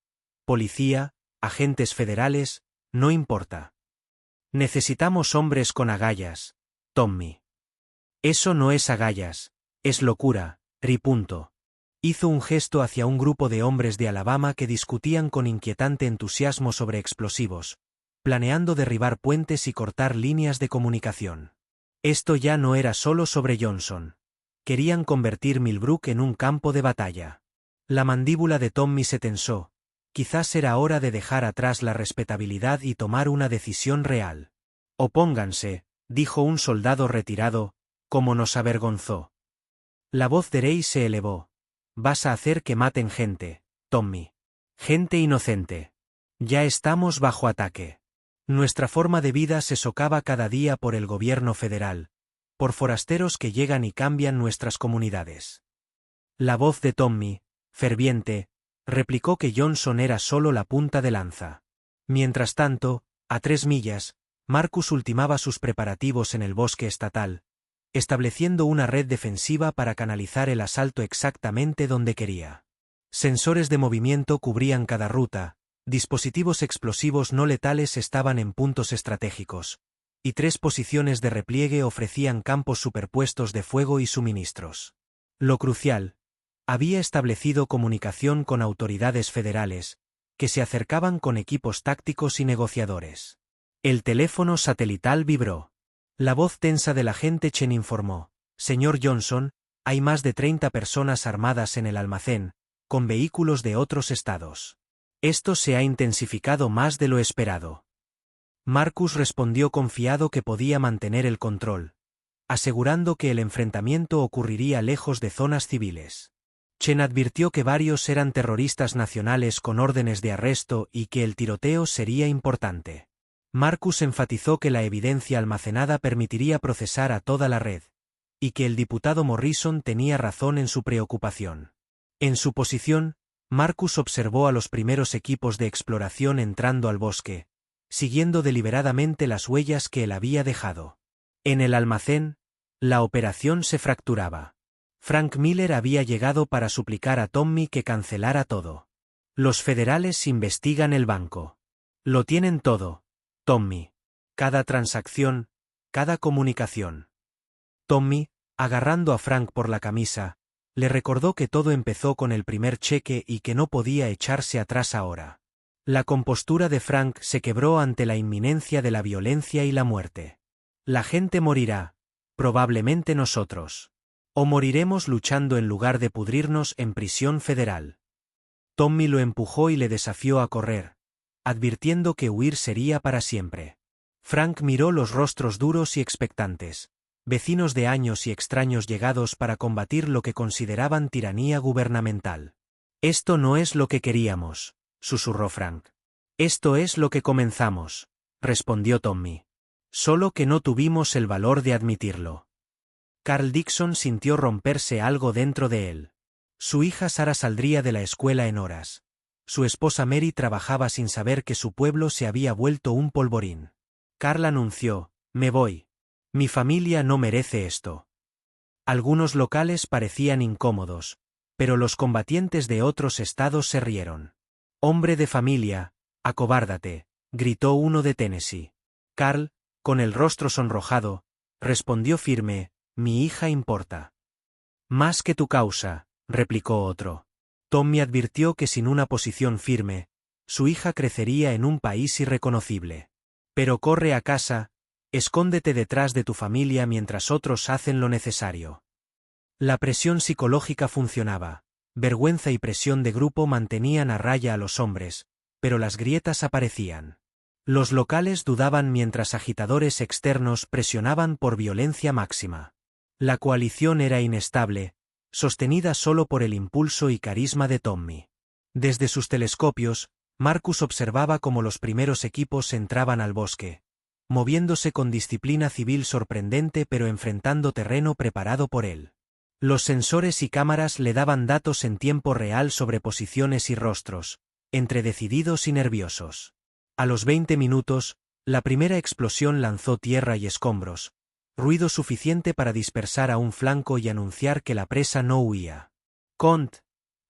Policía, agentes federales, no importa. Necesitamos hombres con agallas, Tommy. Eso no es agallas, es locura, Ri. Hizo un gesto hacia un grupo de hombres de Alabama que discutían con inquietante entusiasmo sobre explosivos, planeando derribar puentes y cortar líneas de comunicación. Esto ya no era solo sobre Johnson. Querían convertir Millbrook en un campo de batalla. La mandíbula de Tommy se tensó. Quizás era hora de dejar atrás la respetabilidad y tomar una decisión real. Opónganse, dijo un soldado retirado, como nos avergonzó. La voz de Ray se elevó. Vas a hacer que maten gente, Tommy. Gente inocente. Ya estamos bajo ataque. Nuestra forma de vida se socava cada día por el gobierno federal, por forasteros que llegan y cambian nuestras comunidades. La voz de Tommy, ferviente, replicó que Johnson era solo la punta de lanza. Mientras tanto, a 3 millas, Marcus ultimaba sus preparativos en el bosque estatal, estableciendo una red defensiva para canalizar el asalto exactamente donde quería. Sensores de movimiento cubrían cada ruta, dispositivos explosivos no letales estaban en puntos estratégicos, y 3 posiciones de repliegue ofrecían campos superpuestos de fuego y suministros. Lo crucial, había establecido comunicación con autoridades federales, que se acercaban con equipos tácticos y negociadores. El teléfono satelital vibró. La voz tensa del agente Chen informó: Señor Johnson, hay más de 30 personas armadas en el almacén, con vehículos de otros estados. Esto se ha intensificado más de lo esperado. Marcus respondió confiado que podía mantener el control, asegurando que el enfrentamiento ocurriría lejos de zonas civiles. Chen advirtió que varios eran terroristas nacionales con órdenes de arresto y que el tiroteo sería importante. Marcus enfatizó que la evidencia almacenada permitiría procesar a toda la red, y que el diputado Morrison tenía razón en su preocupación. En su posición, Marcus observó a los primeros equipos de exploración entrando al bosque, siguiendo deliberadamente las huellas que él había dejado. En el almacén, la operación se fracturaba. Frank Miller había llegado para suplicar a Tommy que cancelara todo. Los federales investigan el banco. Lo tienen todo, Tommy. Cada transacción, cada comunicación. Tommy, agarrando a Frank por la camisa, le recordó que todo empezó con el primer cheque y que no podía echarse atrás ahora. La compostura de Frank se quebró ante la inminencia de la violencia y la muerte. La gente morirá, probablemente nosotros. O moriremos luchando en lugar de pudrirnos en prisión federal. Tommy lo empujó y le desafió a correr, advirtiendo que huir sería para siempre. Frank miró los rostros duros y expectantes, vecinos de años y extraños llegados para combatir lo que consideraban tiranía gubernamental. Esto no es lo que queríamos, susurró Frank. Esto es lo que comenzamos, respondió Tommy. Solo que no tuvimos el valor de admitirlo. Carl Dixon sintió romperse algo dentro de él. Su hija Sara saldría de la escuela en horas. Su esposa Mary trabajaba sin saber que su pueblo se había vuelto un polvorín. Carl anunció: me voy. Mi familia no merece esto. Algunos locales parecían incómodos, pero los combatientes de otros estados se rieron. Hombre de familia, acobárdate, gritó uno de Tennessee. Carl, con el rostro sonrojado, respondió firme: mi hija importa. Más que tu causa, replicó otro. Tommy advirtió que sin una posición firme, su hija crecería en un país irreconocible. Pero corre a casa, escóndete detrás de tu familia mientras otros hacen lo necesario. La presión psicológica funcionaba. Vergüenza y presión de grupo mantenían a raya a los hombres, pero las grietas aparecían. Los locales dudaban mientras agitadores externos presionaban por violencia máxima. La coalición era inestable, sostenida solo por el impulso y carisma de Tommy. Desde sus telescopios, Marcus observaba cómo los primeros equipos entraban al bosque, moviéndose con disciplina civil sorprendente pero enfrentando terreno preparado por él. Los sensores y cámaras le daban datos en tiempo real sobre posiciones y rostros, entre decididos y nerviosos. A los 20 minutos, la primera explosión lanzó tierra y escombros, ruido suficiente para dispersar a un flanco y anunciar que la presa no huía. «Cont»,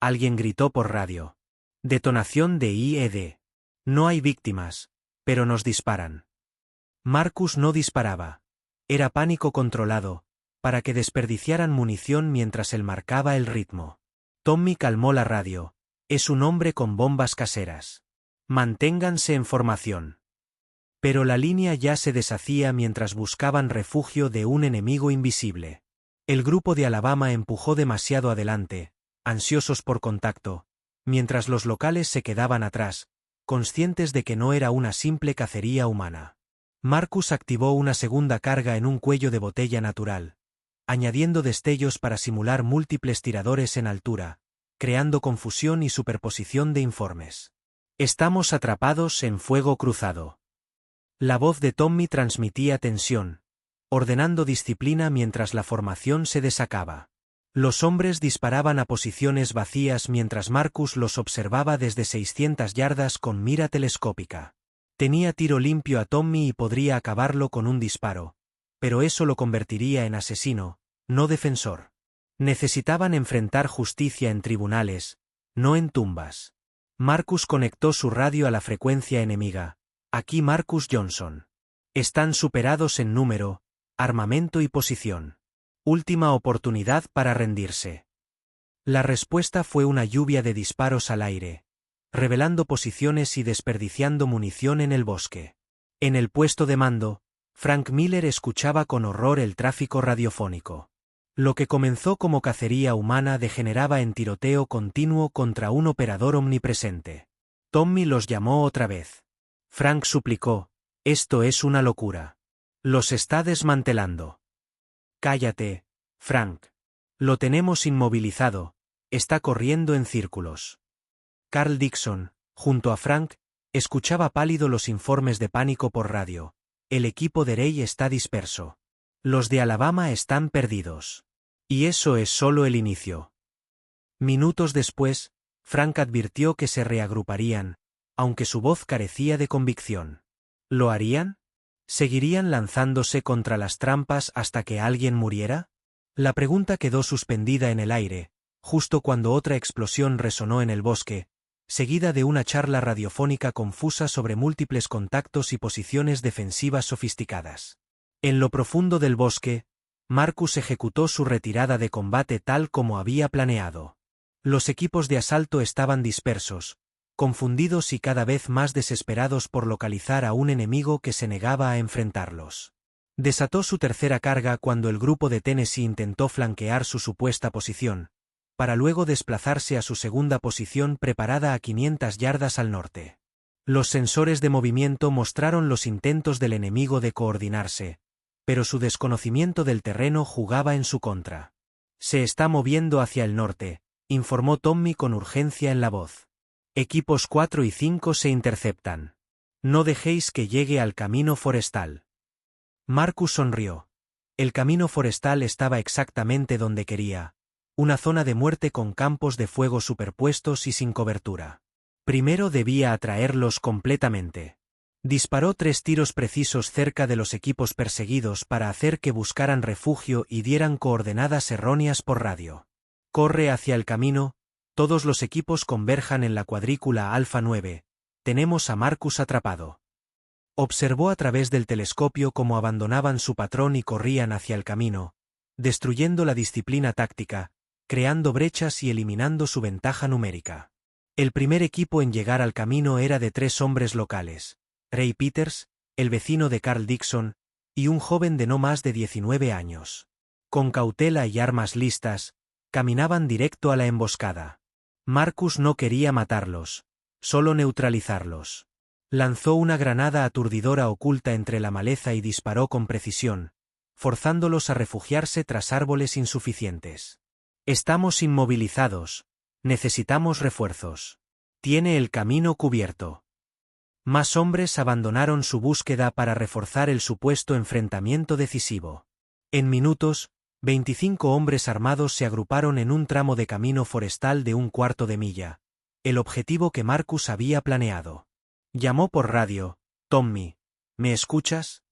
alguien gritó por radio. «Detonación de IED. No hay víctimas, pero nos disparan». Marcus no disparaba. Era pánico controlado, para que desperdiciaran munición mientras él marcaba el ritmo. Tommy calmó la radio. «Es un hombre con bombas caseras. Manténganse en formación». Pero la línea ya se deshacía mientras buscaban refugio de un enemigo invisible. El grupo de Alabama empujó demasiado adelante, ansiosos por contacto, mientras los locales se quedaban atrás, conscientes de que no era una simple cacería humana. Marcus activó una segunda carga en un cuello de botella natural, añadiendo destellos para simular múltiples tiradores en altura, creando confusión y superposición de informes. Estamos atrapados en fuego cruzado. La voz de Tommy transmitía tensión, ordenando disciplina mientras la formación se desacaba. Los hombres disparaban a posiciones vacías mientras Marcus los observaba desde 600 yardas con mira telescópica. Tenía tiro limpio a Tommy y podría acabarlo con un disparo, pero eso lo convertiría en asesino, no defensor. Necesitaban enfrentar justicia en tribunales, no en tumbas. Marcus conectó su radio a la frecuencia enemiga. Aquí Marcus Johnson. Están superados en número, armamento y posición. Última oportunidad para rendirse. La respuesta fue una lluvia de disparos al aire, revelando posiciones y desperdiciando munición en el bosque. En el puesto de mando, Frank Miller escuchaba con horror el tráfico radiofónico. Lo que comenzó como cacería humana degeneraba en tiroteo continuo contra un operador omnipresente. Tommy los llamó otra vez. Frank suplicó, «Esto es una locura. Los está desmantelando». «Cállate, Frank. Lo tenemos inmovilizado, está corriendo en círculos». Carl Dixon, junto a Frank, escuchaba pálido los informes de pánico por radio. «El equipo de Rey está disperso. Los de Alabama están perdidos». Y eso es solo el inicio. Minutos después, Frank advirtió que se reagruparían, aunque su voz carecía de convicción. ¿Lo harían? ¿Seguirían lanzándose contra las trampas hasta que alguien muriera? La pregunta quedó suspendida en el aire, justo cuando otra explosión resonó en el bosque, seguida de una charla radiofónica confusa sobre múltiples contactos y posiciones defensivas sofisticadas. En lo profundo del bosque, Marcus ejecutó su retirada de combate tal como había planeado. Los equipos de asalto estaban dispersos, confundidos y cada vez más desesperados por localizar a un enemigo que se negaba a enfrentarlos. Desató su tercera carga cuando el grupo de Tennessee intentó flanquear su supuesta posición, para luego desplazarse a su segunda posición preparada a 500 yardas al norte. Los sensores de movimiento mostraron los intentos del enemigo de coordinarse, pero su desconocimiento del terreno jugaba en su contra. «Se está moviendo hacia el norte», informó Tommy con urgencia en la voz. «Equipos 4 y 5 se interceptan. No dejéis que llegue al camino forestal». Marcus sonrió. El camino forestal estaba exactamente donde quería, una zona de muerte con campos de fuego superpuestos y sin cobertura. Primero debía atraerlos completamente. Disparó 3 tiros precisos cerca de los equipos perseguidos para hacer que buscaran refugio y dieran coordenadas erróneas por radio. «Corre hacia el camino, todos los equipos converjan en la cuadrícula Alfa 9, tenemos a Marcus atrapado». Observó a través del telescopio cómo abandonaban su patrón y corrían hacia el camino, destruyendo la disciplina táctica, creando brechas y eliminando su ventaja numérica. El primer equipo en llegar al camino era de 3 hombres locales. Ray Peters, el vecino de Carl Dixon, y un joven de no más de 19 años. Con cautela y armas listas, caminaban directo a la emboscada. Marcus no quería matarlos, solo neutralizarlos. Lanzó una granada aturdidora oculta entre la maleza y disparó con precisión, forzándolos a refugiarse tras árboles insuficientes. «Estamos inmovilizados, necesitamos refuerzos. Tiene el camino cubierto». Más hombres abandonaron su búsqueda para reforzar el supuesto enfrentamiento decisivo. En minutos, 25 hombres armados se agruparon en un tramo de camino forestal de un cuarto de milla, el objetivo que Marcus había planeado. Llamó por radio: «Tommy, ¿me escuchas?»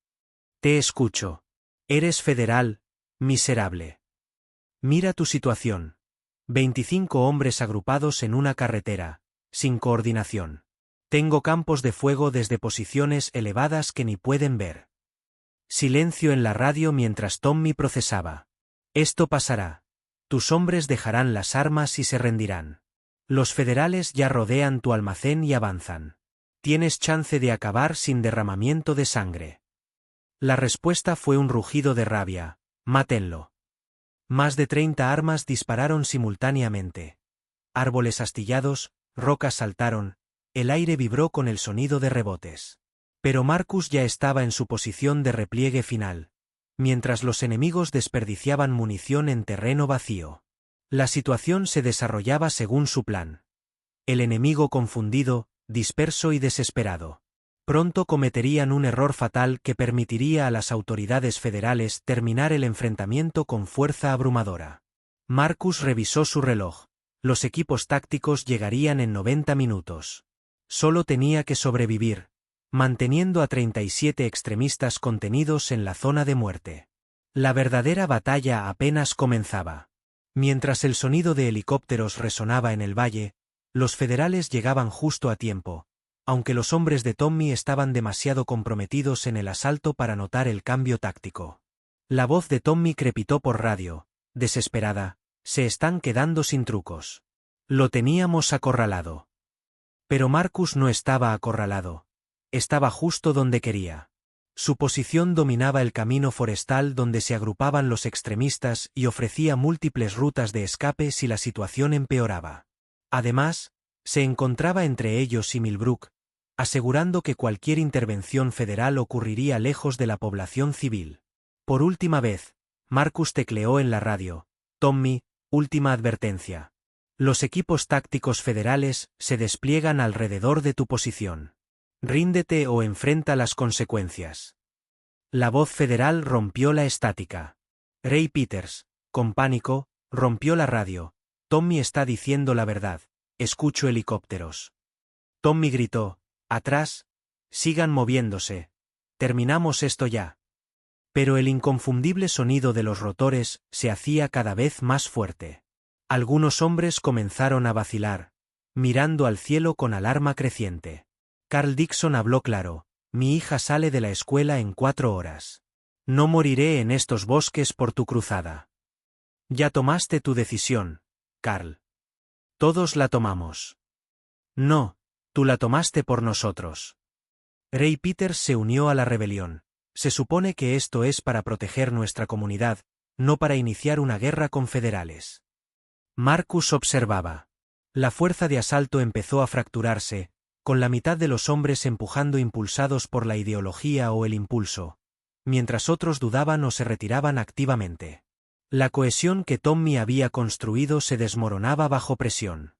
«Te escucho. Eres federal, miserable. Mira tu situación. 25 hombres agrupados en una carretera, sin coordinación. Tengo campos de fuego desde posiciones elevadas que ni pueden ver». Silencio en la radio mientras Tommy procesaba. «Esto pasará. Tus hombres dejarán las armas y se rendirán. Los federales ya rodean tu almacén y avanzan. Tienes chance de acabar sin derramamiento de sangre. La respuesta fue un rugido de rabia. Mátenlo. Más de 30 armas dispararon simultáneamente. Árboles astillados, rocas saltaron, el aire vibró con el sonido de rebotes. Pero Marcus ya estaba en su posición de repliegue final, mientras los enemigos desperdiciaban munición en terreno vacío. La situación se desarrollaba según su plan. El enemigo confundido, disperso y desesperado. Pronto cometerían un error fatal que permitiría a las autoridades federales terminar el enfrentamiento con fuerza abrumadora. Marcus revisó su reloj. Los equipos tácticos llegarían en 90 minutos. Solo tenía que sobrevivir, manteniendo a 37 extremistas contenidos en la zona de muerte. La verdadera batalla apenas comenzaba. Mientras el sonido de helicópteros resonaba en el valle, los federales llegaban justo a tiempo, aunque los hombres de Tommy estaban demasiado comprometidos en el asalto para notar el cambio táctico. La voz de Tommy crepitó por radio, desesperada: «Se están quedando sin trucos. Lo teníamos acorralado». Pero Marcus no estaba acorralado. Estaba justo donde quería. Su posición dominaba el camino forestal donde se agrupaban los extremistas y ofrecía múltiples rutas de escape si la situación empeoraba. Además, se encontraba entre ellos y Millbrook, asegurando que cualquier intervención federal ocurriría lejos de la población civil. Por última vez, Marcus tecleó en la radio: «Tommy, última advertencia. Los equipos tácticos federales se despliegan alrededor de tu posición. Ríndete o enfrenta las consecuencias». La voz federal rompió la estática. Ray Peters, con pánico, rompió la radio: «Tommy está diciendo la verdad. Escucho helicópteros». Tommy gritó: «Atrás. Sigan moviéndose. Terminamos esto ya». Pero el inconfundible sonido de los rotores se hacía cada vez más fuerte. Algunos hombres comenzaron a vacilar, mirando al cielo con alarma creciente. Carl Dixon habló claro: «Mi hija sale de la escuela en 4 horas. No moriré en estos bosques por tu cruzada». «Ya tomaste tu decisión, Carl». «Todos la tomamos». «No, tú la tomaste por nosotros». Ray Peters se unió a la rebelión. «Se supone que esto es para proteger nuestra comunidad, no para iniciar una guerra con federales». Marcus observaba. La fuerza de asalto empezó a fracturarse, con la mitad de los hombres empujando impulsados por la ideología o el impulso, mientras otros dudaban o se retiraban activamente. La cohesión que Tommy había construido se desmoronaba bajo presión.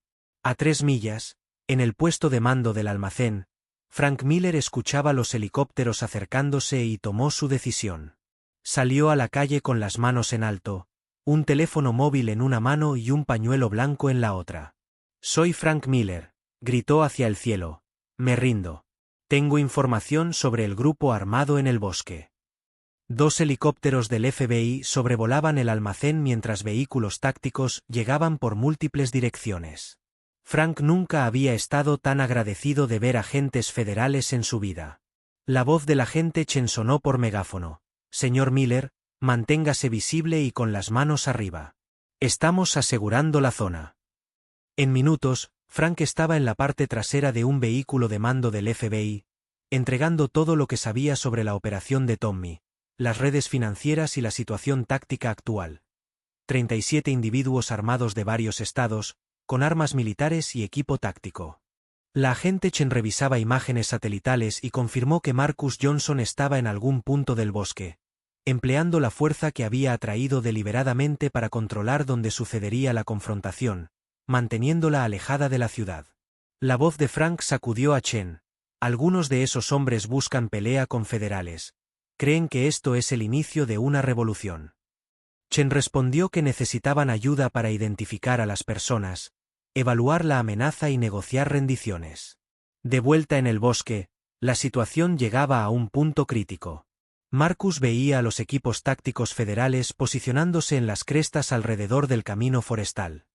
A 3 millas, en el puesto de mando del almacén, Frank Miller escuchaba los helicópteros acercándose y tomó su decisión. Salió a la calle con las manos en alto, un teléfono móvil en una mano y un pañuelo blanco en la otra. «Soy Frank Miller», gritó hacia el cielo. «Me rindo. Tengo información sobre el grupo armado en el bosque». 2 helicópteros del FBI sobrevolaban el almacén mientras vehículos tácticos llegaban por múltiples direcciones. Frank nunca había estado tan agradecido de ver agentes federales en su vida. La voz del agente Chen sonó por megáfono: «Señor Miller, manténgase visible y con las manos arriba. Estamos asegurando la zona». En minutos, Frank estaba en la parte trasera de un vehículo de mando del FBI, entregando todo lo que sabía sobre la operación de Tommy, las redes financieras y la situación táctica actual. 37 individuos armados de varios estados, con armas militares y equipo táctico. La agente Chen revisaba imágenes satelitales y confirmó que Marcus Johnson estaba en algún punto del bosque, empleando la fuerza que había atraído deliberadamente para controlar dónde sucedería la confrontación, manteniéndola alejada de la ciudad. La voz de Frank sacudió a Chen: «Algunos de esos hombres buscan pelea con federales. Creen que esto es el inicio de una revolución». Chen respondió que necesitaban ayuda para identificar a las personas, evaluar la amenaza y negociar rendiciones. De vuelta en el bosque, la situación llegaba a un punto crítico. Marcus veía a los equipos tácticos federales posicionándose en las crestas alrededor del camino forestal.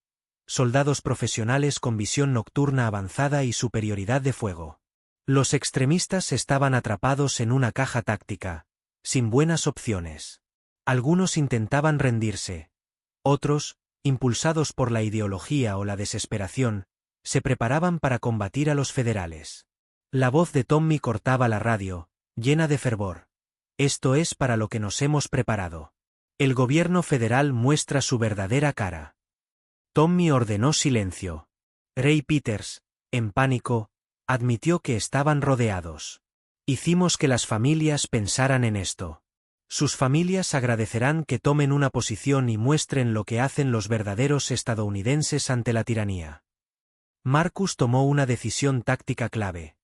Soldados profesionales con visión nocturna avanzada y superioridad de fuego. Los extremistas estaban atrapados en una caja táctica, sin buenas opciones. Algunos intentaban rendirse. Otros, impulsados por la ideología o la desesperación, se preparaban para combatir a los federales. La voz de Tommy cortaba la radio, llena de fervor. Esto es para lo que nos hemos preparado. El gobierno federal muestra su verdadera cara. Tommy ordenó silencio. Ray Peters, en pánico, admitió que estaban rodeados. Hicimos que las familias pensaran en esto. Sus familias agradecerán que tomen una posición y muestren lo que hacen los verdaderos estadounidenses ante la tiranía. Marcus tomó una decisión táctica clave.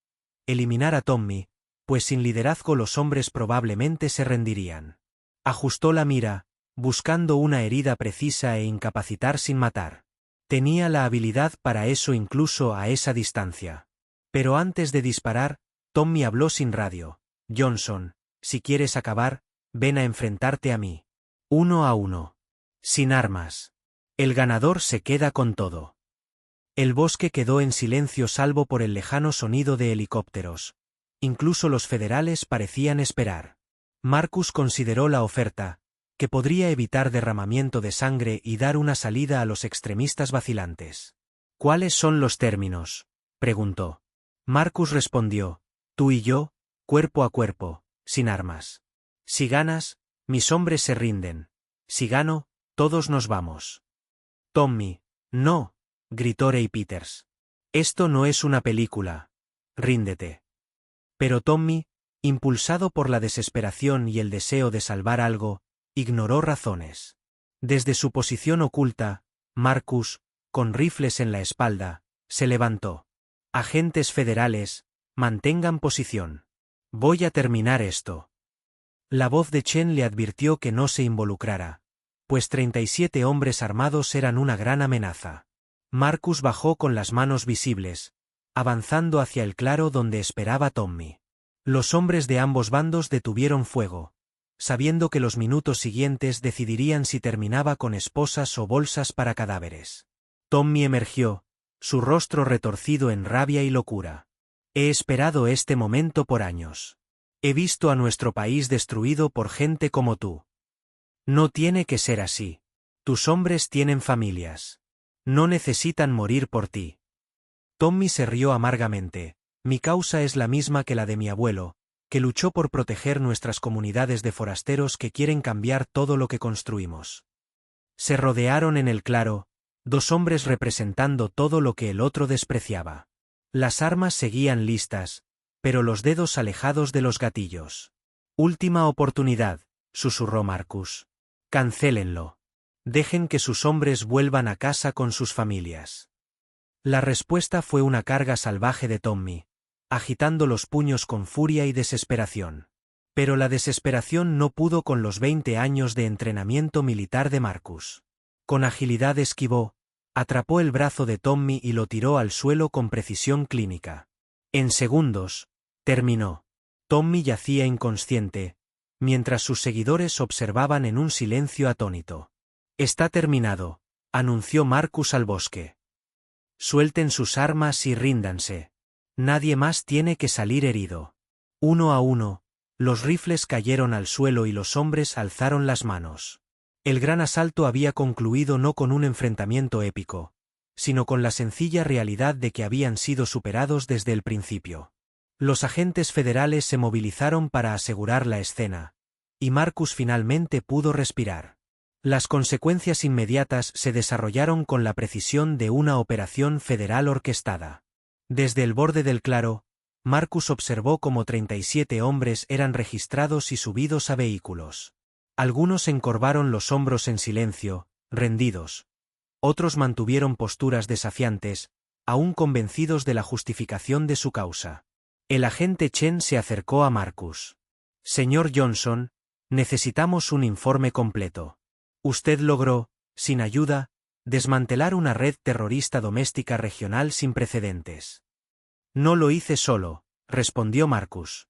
Eliminar a Tommy, pues sin liderazgo los hombres probablemente se rendirían. Ajustó la mira, buscando una herida precisa e incapacitar sin matar. Tenía la habilidad para eso incluso a esa distancia. Pero antes de disparar, Tommy habló sin radio. Johnson, si quieres acabar, ven a enfrentarte a mí. 1 a 1. Sin armas. El ganador se queda con todo. El bosque quedó en silencio salvo por el lejano sonido de helicópteros. Incluso los federales parecían esperar. Marcus consideró la oferta, que podría evitar derramamiento de sangre y dar una salida a los extremistas vacilantes. ¿Cuáles son los términos?, preguntó. Marcus respondió, tú y yo, cuerpo a cuerpo, sin armas. Si ganas, mis hombres se rinden. Si gano, todos nos vamos. Tommy, no, gritó Ray Peters. Esto no es una película. Ríndete. Pero Tommy, impulsado por la desesperación y el deseo de salvar algo, ignoró razones. Desde su posición oculta, Marcus, con rifles en la espalda, se levantó. Agentes federales, mantengan posición. Voy a terminar esto. La voz de Chen le advirtió que no se involucrara, pues 37 hombres armados eran una gran amenaza. Marcus bajó con las manos visibles, avanzando hacia el claro donde esperaba Tommy. Los hombres de ambos bandos detuvieron fuego, sabiendo que los minutos siguientes decidirían si terminaba con esposas o bolsas para cadáveres. Tommy emergió, su rostro retorcido en rabia y locura. He esperado este momento por años. He visto a nuestro país destruido por gente como tú. No tiene que ser así. Tus hombres tienen familias. No necesitan morir por ti. Tommy se rió amargamente. Mi causa es la misma que la de mi abuelo, que luchó por proteger nuestras comunidades de forasteros que quieren cambiar todo lo que construimos. Se rodearon en el claro, dos hombres representando todo lo que el otro despreciaba. Las armas seguían listas, pero los dedos alejados de los gatillos. Última oportunidad, susurró Marcus. Cancélenlo. Dejen que sus hombres vuelvan a casa con sus familias. La respuesta fue una carga salvaje de Tommy, agitando los puños con furia y desesperación. Pero la desesperación no pudo con los 20 años de entrenamiento militar de Marcus. Con agilidad esquivó, atrapó el brazo de Tommy y lo tiró al suelo con precisión clínica. En segundos, terminó. Tommy yacía inconsciente, mientras sus seguidores observaban en un silencio atónito. Está terminado, anunció Marcus al bosque. Suelten sus armas y ríndanse. Nadie más tiene que salir herido. 1 a 1, los rifles cayeron al suelo y los hombres alzaron las manos. El gran asalto había concluido no con un enfrentamiento épico, sino con la sencilla realidad de que habían sido superados desde el principio. Los agentes federales se movilizaron para asegurar la escena, y Marcus finalmente pudo respirar. Las consecuencias inmediatas se desarrollaron con la precisión de una operación federal orquestada. Desde el borde del claro, Marcus observó cómo 37 hombres eran registrados y subidos a vehículos. Algunos encorvaron los hombros en silencio, rendidos. Otros mantuvieron posturas desafiantes, aún convencidos de la justificación de su causa. El agente Chen se acercó a Marcus. Señor Johnson, necesitamos un informe completo. Usted logró, sin ayuda, desmantelar una red terrorista doméstica regional sin precedentes. No lo hice solo, respondió Marcus.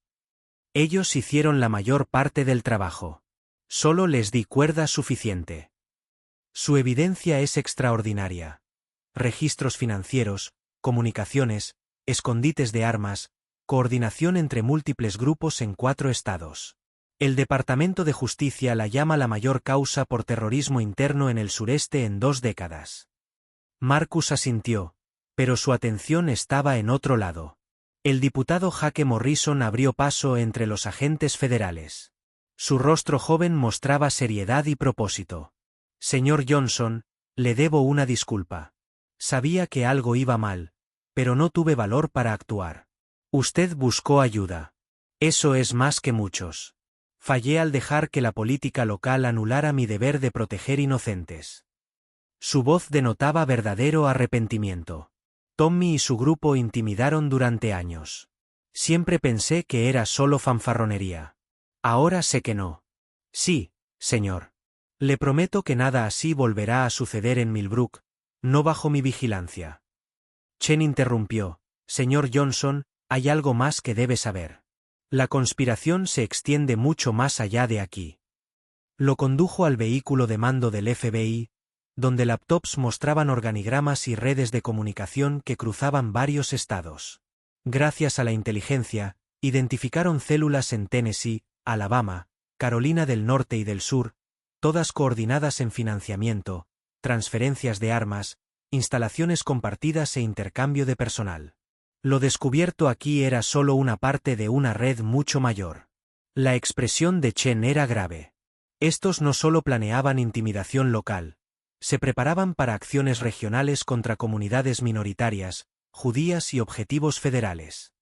Ellos hicieron la mayor parte del trabajo. Solo les di cuerda suficiente. Su evidencia es extraordinaria. Registros financieros, comunicaciones, escondites de armas, coordinación entre múltiples grupos en 4 estados. El Departamento de Justicia la llama la mayor causa por terrorismo interno en el sureste en 2 décadas. Marcus asintió, pero su atención estaba en otro lado. El diputado Jake Morrison abrió paso entre los agentes federales. Su rostro joven mostraba seriedad y propósito. Señor Johnson, le debo una disculpa. Sabía que algo iba mal, pero no tuve valor para actuar. Usted buscó ayuda. Eso es más que muchos. Fallé al dejar que la política local anulara mi deber de proteger inocentes. Su voz denotaba verdadero arrepentimiento. Tommy y su grupo intimidaron durante años. Siempre pensé que era solo fanfarronería. Ahora sé que no. Sí, señor. Le prometo que nada así volverá a suceder en Millbrook, no bajo mi vigilancia. Chen interrumpió. Señor Johnson, hay algo más que debe saber. La conspiración se extiende mucho más allá de aquí. Lo condujo al vehículo de mando del FBI, donde laptops mostraban organigramas y redes de comunicación que cruzaban varios estados. Gracias a la inteligencia, identificaron células en Tennessee, Alabama, Carolina del Norte y del Sur, todas coordinadas en financiamiento, transferencias de armas, instalaciones compartidas e intercambio de personal. Lo descubierto aquí era solo una parte de una red mucho mayor. La expresión de Chen era grave. Estos no solo planeaban intimidación local, se preparaban para acciones regionales contra comunidades minoritarias, judías y objetivos federales.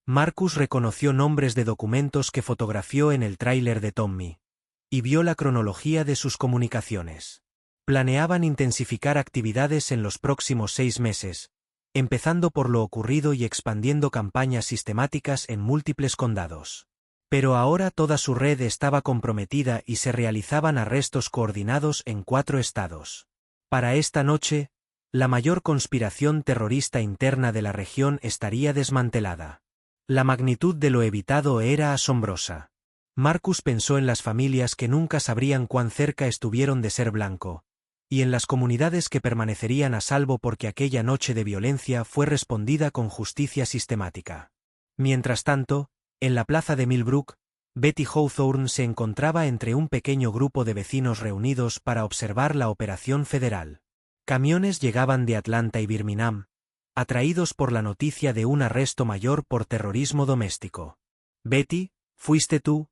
Marcus reconoció nombres de documentos que fotografió en el tráiler de Tommy, y vio la cronología de sus comunicaciones. Planeaban intensificar actividades en los próximos 6 meses, empezando por lo ocurrido y expandiendo campañas sistemáticas en múltiples condados. Pero ahora toda su red estaba comprometida y se realizaban arrestos coordinados en 4 estados. Para esta noche, la mayor conspiración terrorista interna de la región estaría desmantelada. La magnitud de lo evitado era asombrosa. Marcus pensó en las familias que nunca sabrían cuán cerca estuvieron de ser blanco, y en las comunidades que permanecerían a salvo porque aquella noche de violencia fue respondida con justicia sistemática. Mientras tanto, en la plaza de Millbrook, Betty Hawthorne se encontraba entre un pequeño grupo de vecinos reunidos para observar la operación federal. Camiones llegaban de Atlanta y Birmingham, atraídos por la noticia de un arresto mayor por terrorismo doméstico. «Betty, ¿fuiste tú?»,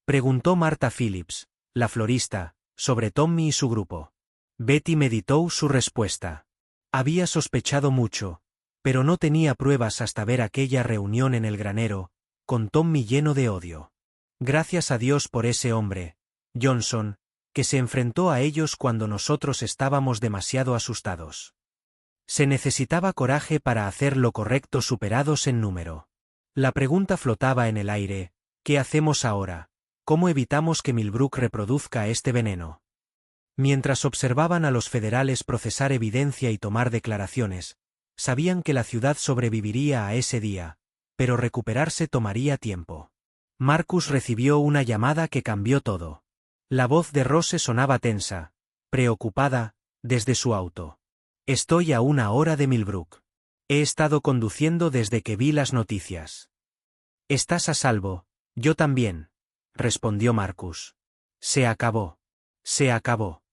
preguntó Martha Phillips, la florista, sobre Tommy y su grupo. Betty meditó su respuesta. Había sospechado mucho, pero no tenía pruebas hasta ver aquella reunión en el granero, con Tommy lleno de odio. Gracias a Dios por ese hombre, Johnson, que se enfrentó a ellos cuando nosotros estábamos demasiado asustados. Se necesitaba coraje para hacer lo correcto superados en número. La pregunta flotaba en el aire, ¿qué hacemos ahora? ¿Cómo evitamos que Millbrook reproduzca este veneno? Mientras observaban a los federales procesar evidencia y tomar declaraciones, sabían que la ciudad sobreviviría a ese día, pero recuperarse tomaría tiempo. Marcus recibió una llamada que cambió todo. La voz de Rose sonaba tensa, preocupada, desde su auto. «Estoy a 1 hora de Millbrook. He estado conduciendo desde que vi las noticias». «Estás a salvo, yo también», respondió Marcus. «Se acabó. Se acabó».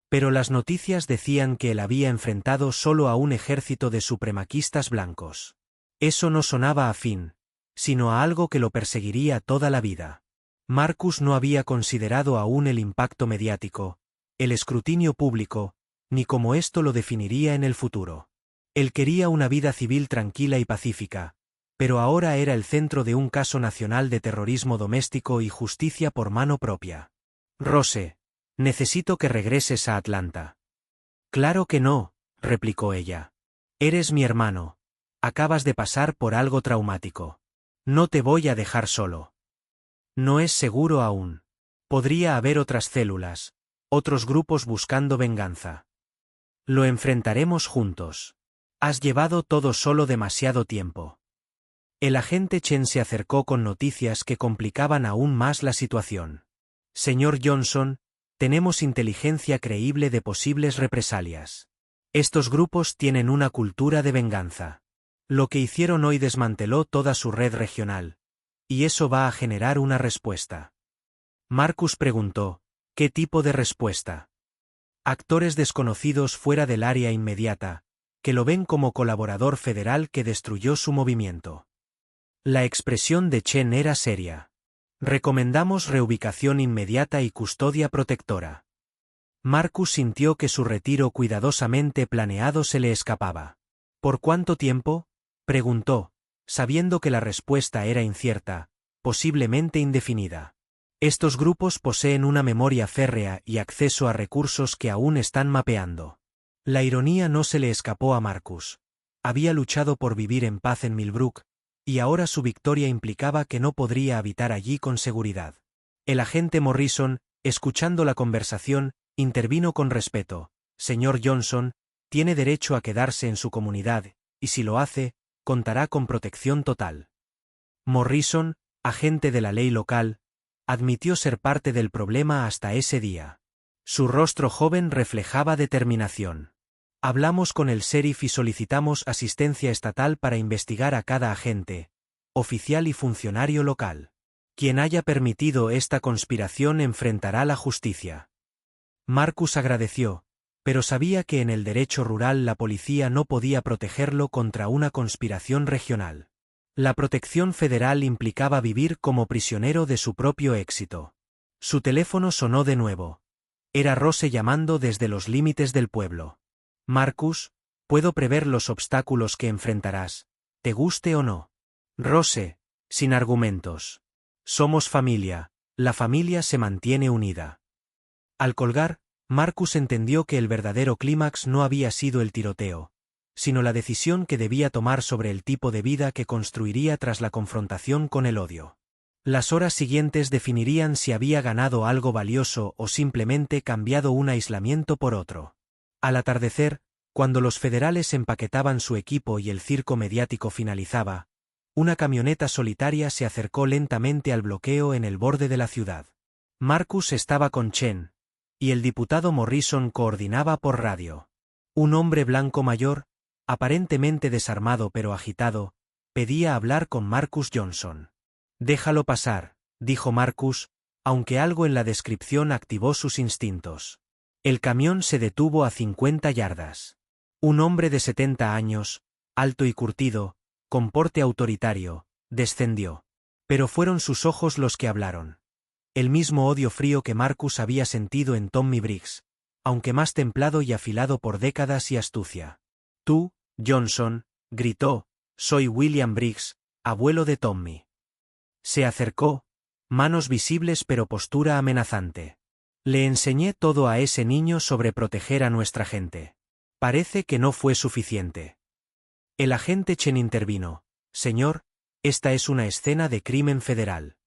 Pero las noticias decían que él había enfrentado solo a un ejército de supremacistas blancos. Eso no sonaba a fin, sino a algo que lo perseguiría toda la vida. Marcus no había considerado aún el impacto mediático, el escrutinio público, ni cómo esto lo definiría en el futuro. Él quería una vida civil tranquila y pacífica, pero ahora era el centro de un caso nacional de terrorismo doméstico y justicia por mano propia. «Rose, necesito que regreses a Atlanta». «Claro que no», replicó ella. «Eres mi hermano. Acabas de pasar por algo traumático. No te voy a dejar solo». «No es seguro aún. Podría haber otras células, otros grupos buscando venganza. Lo enfrentaremos juntos. Has llevado todo solo demasiado tiempo». El agente Chen se acercó con noticias que complicaban aún más la situación. «Señor Johnson, tenemos inteligencia creíble de posibles represalias. Estos grupos tienen una cultura de venganza. Lo que hicieron hoy desmanteló toda su red regional, y eso va a generar una respuesta». Marcus preguntó, «¿Qué tipo de respuesta?». «Actores desconocidos fuera del área inmediata, que lo ven como colaborador federal que destruyó su movimiento. La expresión de Chen era seria. Recomendamos reubicación inmediata y custodia protectora. Marcus sintió que su retiro cuidadosamente planeado se le escapaba. ¿Por cuánto tiempo?, preguntó, sabiendo que la respuesta era incierta, posiblemente indefinida. Estos grupos poseen una memoria férrea y acceso a recursos que aún están mapeando. La ironía no se le escapó a Marcus. Había luchado por vivir en paz en Millbrook, y ahora su victoria implicaba que no podría habitar allí con seguridad. El agente Morrison, escuchando la conversación, intervino con respeto. Señor Johnson, tiene derecho a quedarse en su comunidad, y si lo hace, contará con protección total. Morrison, agente de la ley local, admitió ser parte del problema hasta ese día. Su rostro joven reflejaba determinación. Hablamos con el sheriff y solicitamos asistencia estatal para investigar a cada agente, oficial y funcionario local. Quien haya permitido esta conspiración enfrentará la justicia. Marcus agradeció, pero sabía que en el derecho rural la policía no podía protegerlo contra una conspiración regional. La protección federal implicaba vivir como prisionero de su propio éxito. Su teléfono sonó de nuevo. Era Rose llamando desde los límites del pueblo. Marcus, puedo prever los obstáculos que enfrentarás, te guste o no. Rose, sin argumentos. Somos familia, la familia se mantiene unida. Al colgar, Marcus entendió que el verdadero clímax no había sido el tiroteo, sino la decisión que debía tomar sobre el tipo de vida que construiría tras la confrontación con el odio. Las horas siguientes definirían si había ganado algo valioso o simplemente cambiado un aislamiento por otro. Al atardecer, cuando los federales empaquetaban su equipo y el circo mediático finalizaba, una camioneta solitaria se acercó lentamente al bloqueo en el borde de la ciudad. Marcus estaba con Chen, y el diputado Morrison coordinaba por radio. Un hombre blanco mayor, aparentemente desarmado pero agitado, pedía hablar con Marcus Johnson. Déjalo pasar, dijo Marcus, aunque algo en la descripción activó sus instintos. El camión se detuvo a 50 yardas. Un hombre de 70 años, alto y curtido, con porte autoritario, descendió. Pero fueron sus ojos los que hablaron. El mismo odio frío que Marcus había sentido en Tommy Briggs, aunque más templado y afilado por décadas y astucia. Tú, Johnson, gritó, soy William Briggs, abuelo de Tommy. Se acercó, manos visibles pero postura amenazante. Le enseñé todo a ese niño sobre proteger a nuestra gente. Parece que no fue suficiente. El agente Chen intervino. Señor, esta es una escena de crimen federal.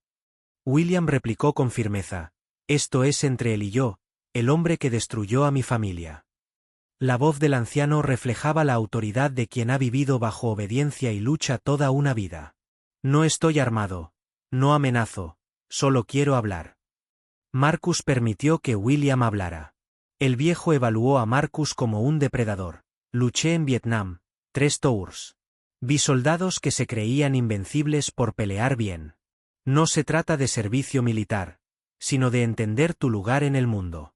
William replicó con firmeza. Esto es entre él y yo, el hombre que destruyó a mi familia. La voz del anciano reflejaba la autoridad de quien ha vivido bajo obediencia y lucha toda una vida. No estoy armado, no amenazo, solo quiero hablar. Marcus permitió que William hablara. El viejo evaluó a Marcus como un depredador. Luché en Vietnam, 3 tours. Vi soldados que se creían invencibles por pelear bien. No se trata de servicio militar, sino de entender tu lugar en el mundo.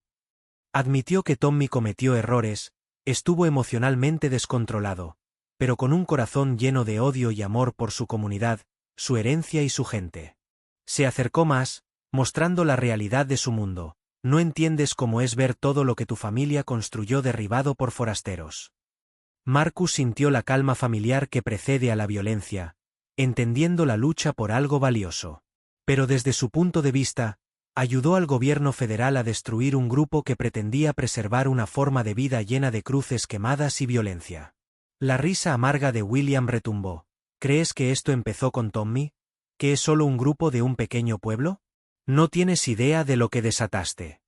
Admitió que Tommy cometió errores, estuvo emocionalmente descontrolado, pero con un corazón lleno de odio y amor por su comunidad, su herencia y su gente. Se acercó más, mostrando la realidad de su mundo. No entiendes cómo es ver todo lo que tu familia construyó derribado por forasteros. Marcus sintió la calma familiar que precede a la violencia, entendiendo la lucha por algo valioso. Pero desde su punto de vista, ayudó al gobierno federal a destruir un grupo que pretendía preservar una forma de vida llena de cruces quemadas y violencia. La risa amarga de William retumbó. ¿Crees que esto empezó con Tommy? ¿Que es solo un grupo de un pequeño pueblo? No tienes idea de lo que desataste.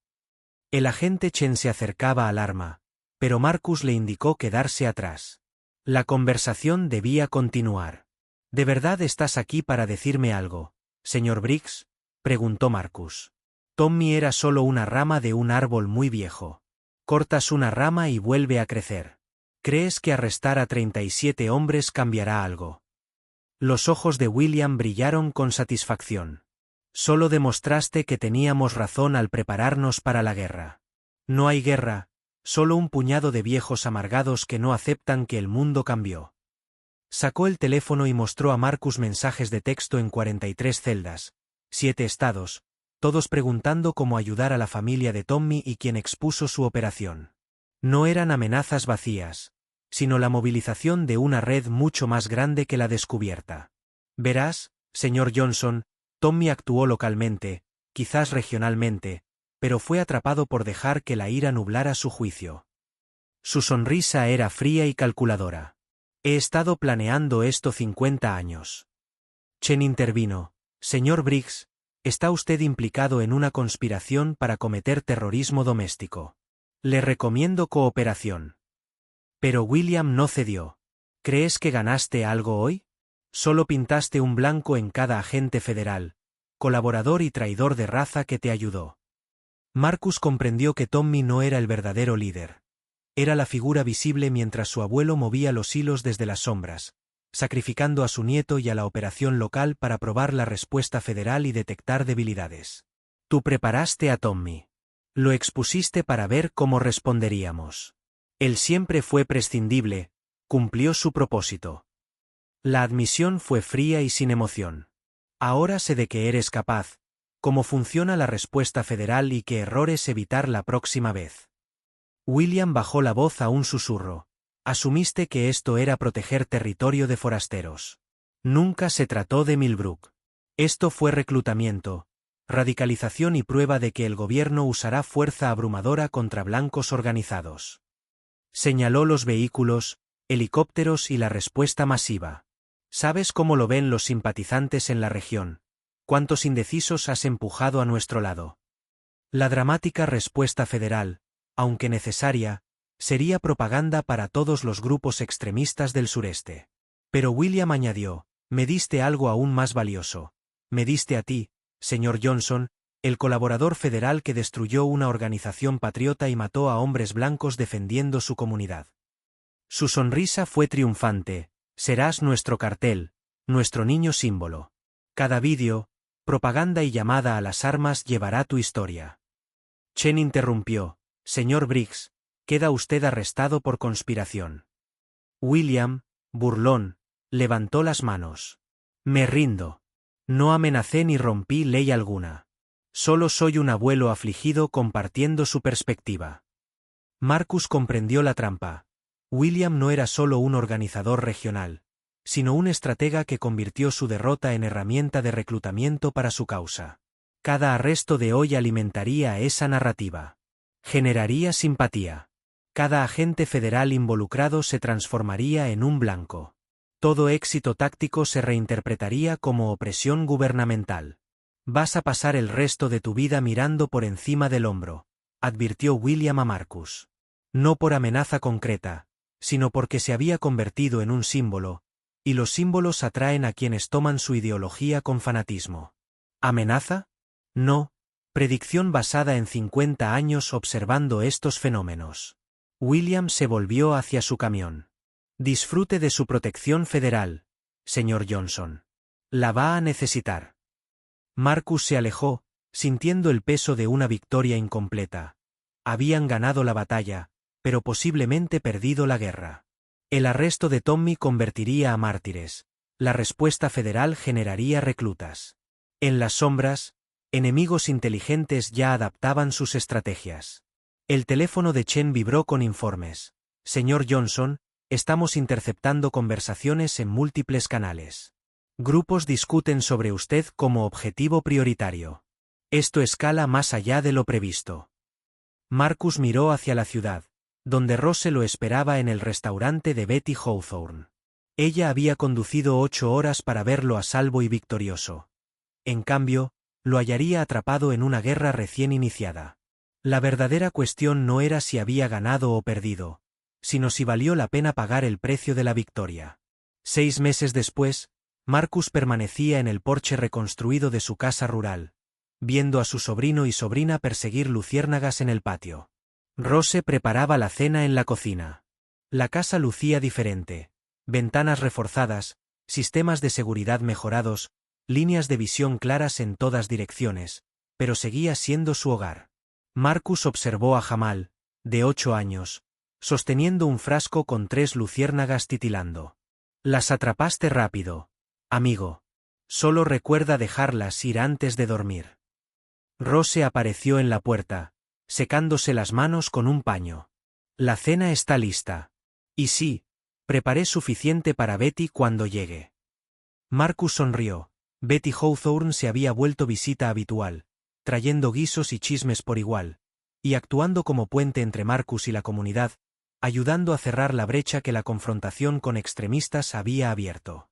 El agente Chen se acercaba al arma, pero Marcus le indicó quedarse atrás. La conversación debía continuar. ¿De verdad estás aquí para decirme algo, señor Briggs?, preguntó Marcus. Tommy era solo una rama de un árbol muy viejo. Cortas una rama y vuelve a crecer. ¿Crees que arrestar a 37 hombres cambiará algo? Los ojos de William brillaron con satisfacción. Solo demostraste que teníamos razón al prepararnos para la guerra. No hay guerra, solo un puñado de viejos amargados que no aceptan que el mundo cambió. Sacó el teléfono y mostró a Marcus mensajes de texto en 43 celdas, 7 estados, todos preguntando cómo ayudar a la familia de Tommy y quien expuso su operación. No eran amenazas vacías, sino la movilización de una red mucho más grande que la descubierta. Verás, señor Johnson, Tommy actuó localmente, quizás regionalmente, pero fue atrapado por dejar que la ira nublara su juicio. Su sonrisa era fría y calculadora. He estado planeando esto 50 años. Chen intervino. Señor Briggs, está usted implicado en una conspiración para cometer terrorismo doméstico. Le recomiendo cooperación. Pero William no cedió. ¿Crees que ganaste algo hoy? Solo pintaste un blanco en cada agente federal, colaborador y traidor de raza que te ayudó. Marcus comprendió que Tommy no era el verdadero líder. Era la figura visible mientras su abuelo movía los hilos desde las sombras, sacrificando a su nieto y a la operación local para probar la respuesta federal y detectar debilidades. Tú preparaste a Tommy. Lo expusiste para ver cómo responderíamos. Él siempre fue prescindible, cumplió su propósito. La admisión fue fría y sin emoción. Ahora sé de que eres capaz, cómo funciona la respuesta federal y qué errores evitar la próxima vez. William bajó la voz a un susurro. Asumiste que esto era proteger territorio de forasteros. Nunca se trató de Millbrook. Esto fue reclutamiento, radicalización y prueba de que el gobierno usará fuerza abrumadora contra blancos organizados. Señaló los vehículos, helicópteros y la respuesta masiva. ¿Sabes cómo lo ven los simpatizantes en la región? ¿Cuántos indecisos has empujado a nuestro lado? La dramática respuesta federal, aunque necesaria, sería propaganda para todos los grupos extremistas del sureste. Pero William añadió, me diste algo aún más valioso. Me diste a ti, señor Johnson, el colaborador federal que destruyó una organización patriota y mató a hombres blancos defendiendo su comunidad. Su sonrisa fue triunfante. Serás nuestro cartel, nuestro niño símbolo. Cada vídeo, propaganda y llamada a las armas llevará tu historia. Chen interrumpió. Señor Briggs, queda usted arrestado por conspiración. William, burlón, levantó las manos. Me rindo. No amenacé ni rompí ley alguna. Solo soy un abuelo afligido compartiendo su perspectiva. Marcus comprendió la trampa. William no era solo un organizador regional, sino un estratega que convirtió su derrota en herramienta de reclutamiento para su causa. Cada arresto de hoy alimentaría esa narrativa. Generaría simpatía. Cada agente federal involucrado se transformaría en un blanco. Todo éxito táctico se reinterpretaría como opresión gubernamental. Vas a pasar el resto de tu vida mirando por encima del hombro, advirtió William a Marcus. No por amenaza concreta, sino porque se había convertido en un símbolo, y los símbolos atraen a quienes toman su ideología con fanatismo. ¿Amenaza? No. Predicción basada en 50 años observando estos fenómenos. William se volvió hacia su camión. Disfrute de su protección federal, señor Johnson. La va a necesitar. Marcus se alejó, sintiendo el peso de una victoria incompleta. Habían ganado la batalla, pero posiblemente perdido la guerra. El arresto de Tommy convertiría a mártires. La respuesta federal generaría reclutas. En las sombras, enemigos inteligentes ya adaptaban sus estrategias. El teléfono de Chen vibró con informes. Señor Johnson, estamos interceptando conversaciones en múltiples canales. Grupos discuten sobre usted como objetivo prioritario. Esto escala más allá de lo previsto. Marcus miró hacia la ciudad, donde Rose lo esperaba en el restaurante de Betty Hawthorne. Ella había conducido 8 horas para verlo a salvo y victorioso. En cambio, lo hallaría atrapado en una guerra recién iniciada. La verdadera cuestión no era si había ganado o perdido, sino si valió la pena pagar el precio de la victoria. 6 meses después, Marcus permanecía en el porche reconstruido de su casa rural, viendo a su sobrino y sobrina perseguir luciérnagas en el patio. Rose preparaba la cena en la cocina. La casa lucía diferente. Ventanas reforzadas, sistemas de seguridad mejorados, líneas de visión claras en todas direcciones, pero seguía siendo su hogar. Marcus observó a Jamal, de 8 años, sosteniendo un frasco con 3 luciérnagas titilando. Las atrapaste rápido, amigo. Solo recuerda dejarlas ir antes de dormir. Rose apareció en la puerta, secándose las manos con un paño. La cena está lista. Y sí, preparé suficiente para Betty cuando llegue. Marcus sonrió. Betty Hawthorne se había vuelto visita habitual, trayendo guisos y chismes por igual, y actuando como puente entre Marcus y la comunidad, ayudando a cerrar la brecha que la confrontación con extremistas había abierto.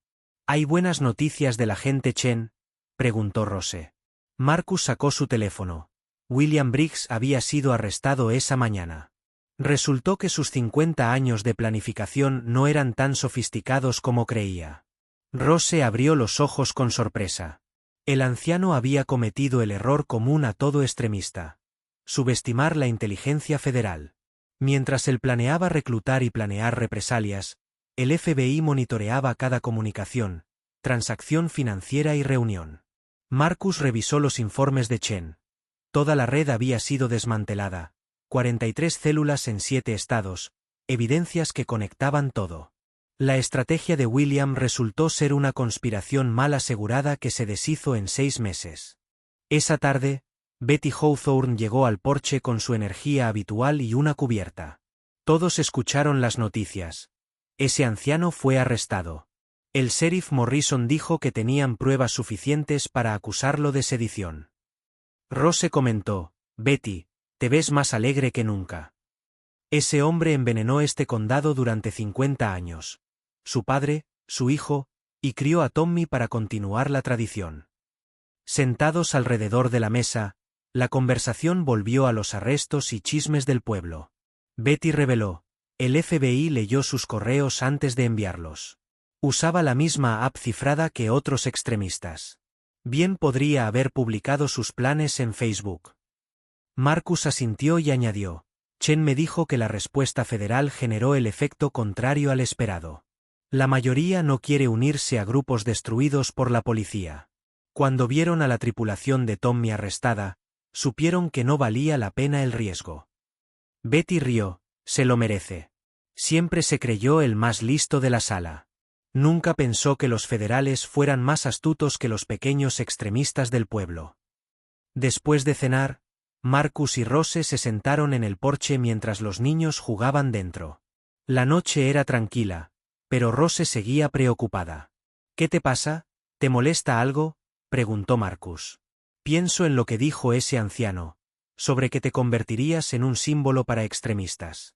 ¿Hay buenas noticias del agente Chen?, preguntó Rose. Marcus sacó su teléfono. William Briggs había sido arrestado esa mañana. Resultó que sus 50 años de planificación no eran tan sofisticados como creía. Rose abrió los ojos con sorpresa. El anciano había cometido el error común a todo extremista: subestimar la inteligencia federal. Mientras él planeaba reclutar y planear represalias, el FBI monitoreaba cada comunicación, transacción financiera y reunión. Marcus revisó los informes de Chen. Toda la red había sido desmantelada, 43 células en 7 estados, evidencias que conectaban todo. La estrategia de William resultó ser una conspiración mal asegurada que se deshizo en 6 meses. Esa tarde, Betty Hawthorne llegó al porche con su energía habitual y una cubierta. Todos escucharon las noticias. Ese anciano fue arrestado. El sheriff Morrison dijo que tenían pruebas suficientes para acusarlo de sedición. Rose comentó: Betty, te ves más alegre que nunca. Ese hombre envenenó este condado durante 50 años. Su padre, su hijo, y crió a Tommy para continuar la tradición. Sentados alrededor de la mesa, la conversación volvió a los arrestos y chismes del pueblo. Betty reveló: el FBI leyó sus correos antes de enviarlos. Usaba la misma app cifrada que otros extremistas. Bien podría haber publicado sus planes en Facebook. Marcus asintió y añadió: Chen me dijo que la respuesta federal generó el efecto contrario al esperado. La mayoría no quiere unirse a grupos destruidos por la policía. Cuando vieron a la tripulación de Tommy arrestada, supieron que no valía la pena el riesgo. Betty rió: se lo merece. Siempre se creyó el más listo de la sala. Nunca pensó que los federales fueran más astutos que los pequeños extremistas del pueblo. Después de cenar, Marcus y Rose se sentaron en el porche mientras los niños jugaban dentro. La noche era tranquila, pero Rose seguía preocupada. ¿Qué te pasa? ¿Te molesta algo?, preguntó Marcus. Pienso en lo que dijo ese anciano, sobre que te convertirías en un símbolo para extremistas.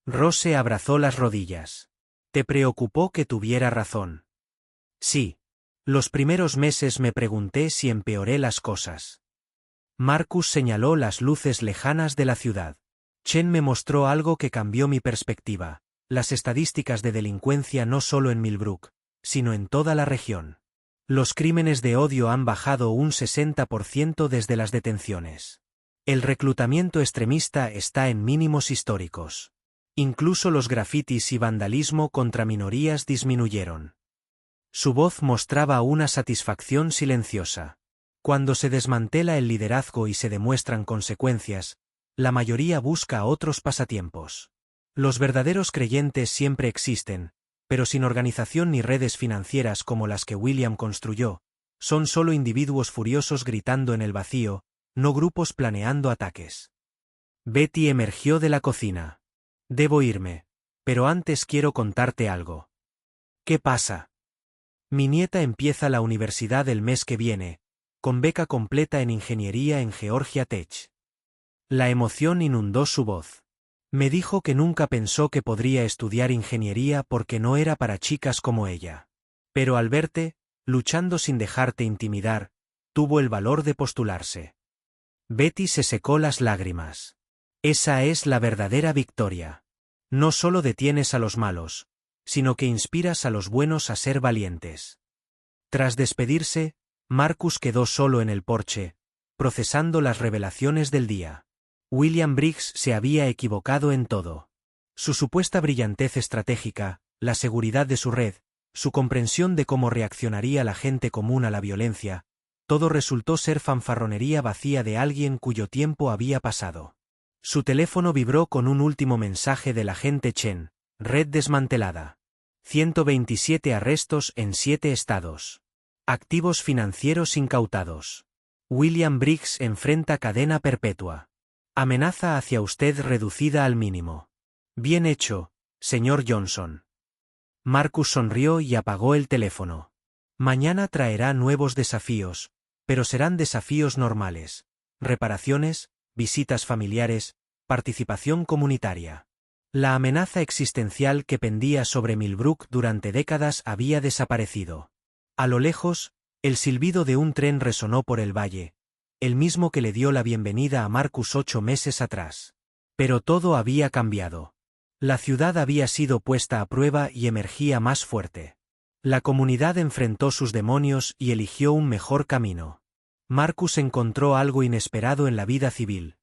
Rose abrazó las rodillas. ¿Te preocupó que tuviera razón? Sí. Los primeros meses me pregunté si empeoré las cosas. Marcus señaló las luces lejanas de la ciudad. Chen me mostró algo que cambió mi perspectiva: las estadísticas de delincuencia no solo en Millbrook, sino en toda la región. Los crímenes de odio han bajado un 60% desde las detenciones. El reclutamiento extremista está en mínimos históricos. Incluso los grafitis y vandalismo contra minorías disminuyeron. Su voz mostraba una satisfacción silenciosa. Cuando se desmantela el liderazgo y se demuestran consecuencias, la mayoría busca otros pasatiempos. Los verdaderos creyentes siempre existen, pero sin organización ni redes financieras como las que William construyó. Son solo individuos furiosos gritando en el vacío, no grupos planeando ataques. Betty emergió de la cocina. Debo irme, pero antes quiero contarte algo. ¿Qué pasa? Mi nieta empieza la universidad el mes que viene, con beca completa en ingeniería en Georgia Tech. La emoción inundó su voz. Me dijo que nunca pensó que podría estudiar ingeniería porque no era para chicas como ella. Pero al verte, luchando sin dejarte intimidar, tuvo el valor de postularse. Betty se secó las lágrimas. Esa es la verdadera victoria. No solo detienes a los malos, sino que inspiras a los buenos a ser valientes. Tras despedirse, Marcus quedó solo en el porche, procesando las revelaciones del día. William Briggs se había equivocado en todo. Su supuesta brillantez estratégica, la seguridad de su red, su comprensión de cómo reaccionaría la gente común a la violencia, todo resultó ser fanfarronería vacía de alguien cuyo tiempo había pasado. Su teléfono vibró con un último mensaje del agente Chen: red desmantelada. 127 arrestos en 7 estados. Activos financieros incautados. William Briggs enfrenta cadena perpetua. Amenaza hacia usted reducida al mínimo. Bien hecho, señor Johnson. Marcus sonrió y apagó el teléfono. Mañana traerá nuevos desafíos, pero serán desafíos normales. Reparaciones, visitas familiares, participación comunitaria. La amenaza existencial que pendía sobre Millbrook durante décadas había desaparecido. A lo lejos, el silbido de un tren resonó por el valle, el mismo que le dio la bienvenida a Marcus 8 meses atrás. Pero todo había cambiado. La ciudad había sido puesta a prueba y emergía más fuerte. La comunidad enfrentó sus demonios y eligió un mejor camino. Marcus encontró algo inesperado en la vida civil: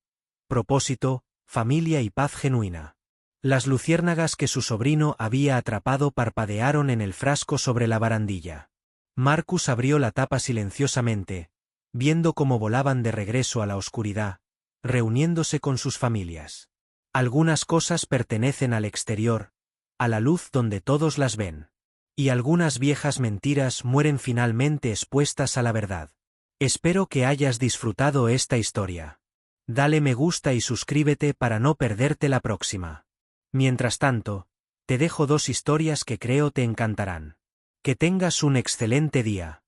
propósito, familia y paz genuina. Las luciérnagas que su sobrino había atrapado parpadearon en el frasco sobre la barandilla. Marcus abrió la tapa silenciosamente, viendo cómo volaban de regreso a la oscuridad, reuniéndose con sus familias. Algunas cosas pertenecen al exterior, a la luz donde todos las ven. Y algunas viejas mentiras mueren finalmente expuestas a la verdad. Espero que hayas disfrutado esta historia. Dale me gusta y suscríbete para no perderte la próxima. Mientras tanto, te dejo 2 historias que creo te encantarán. Que tengas un excelente día.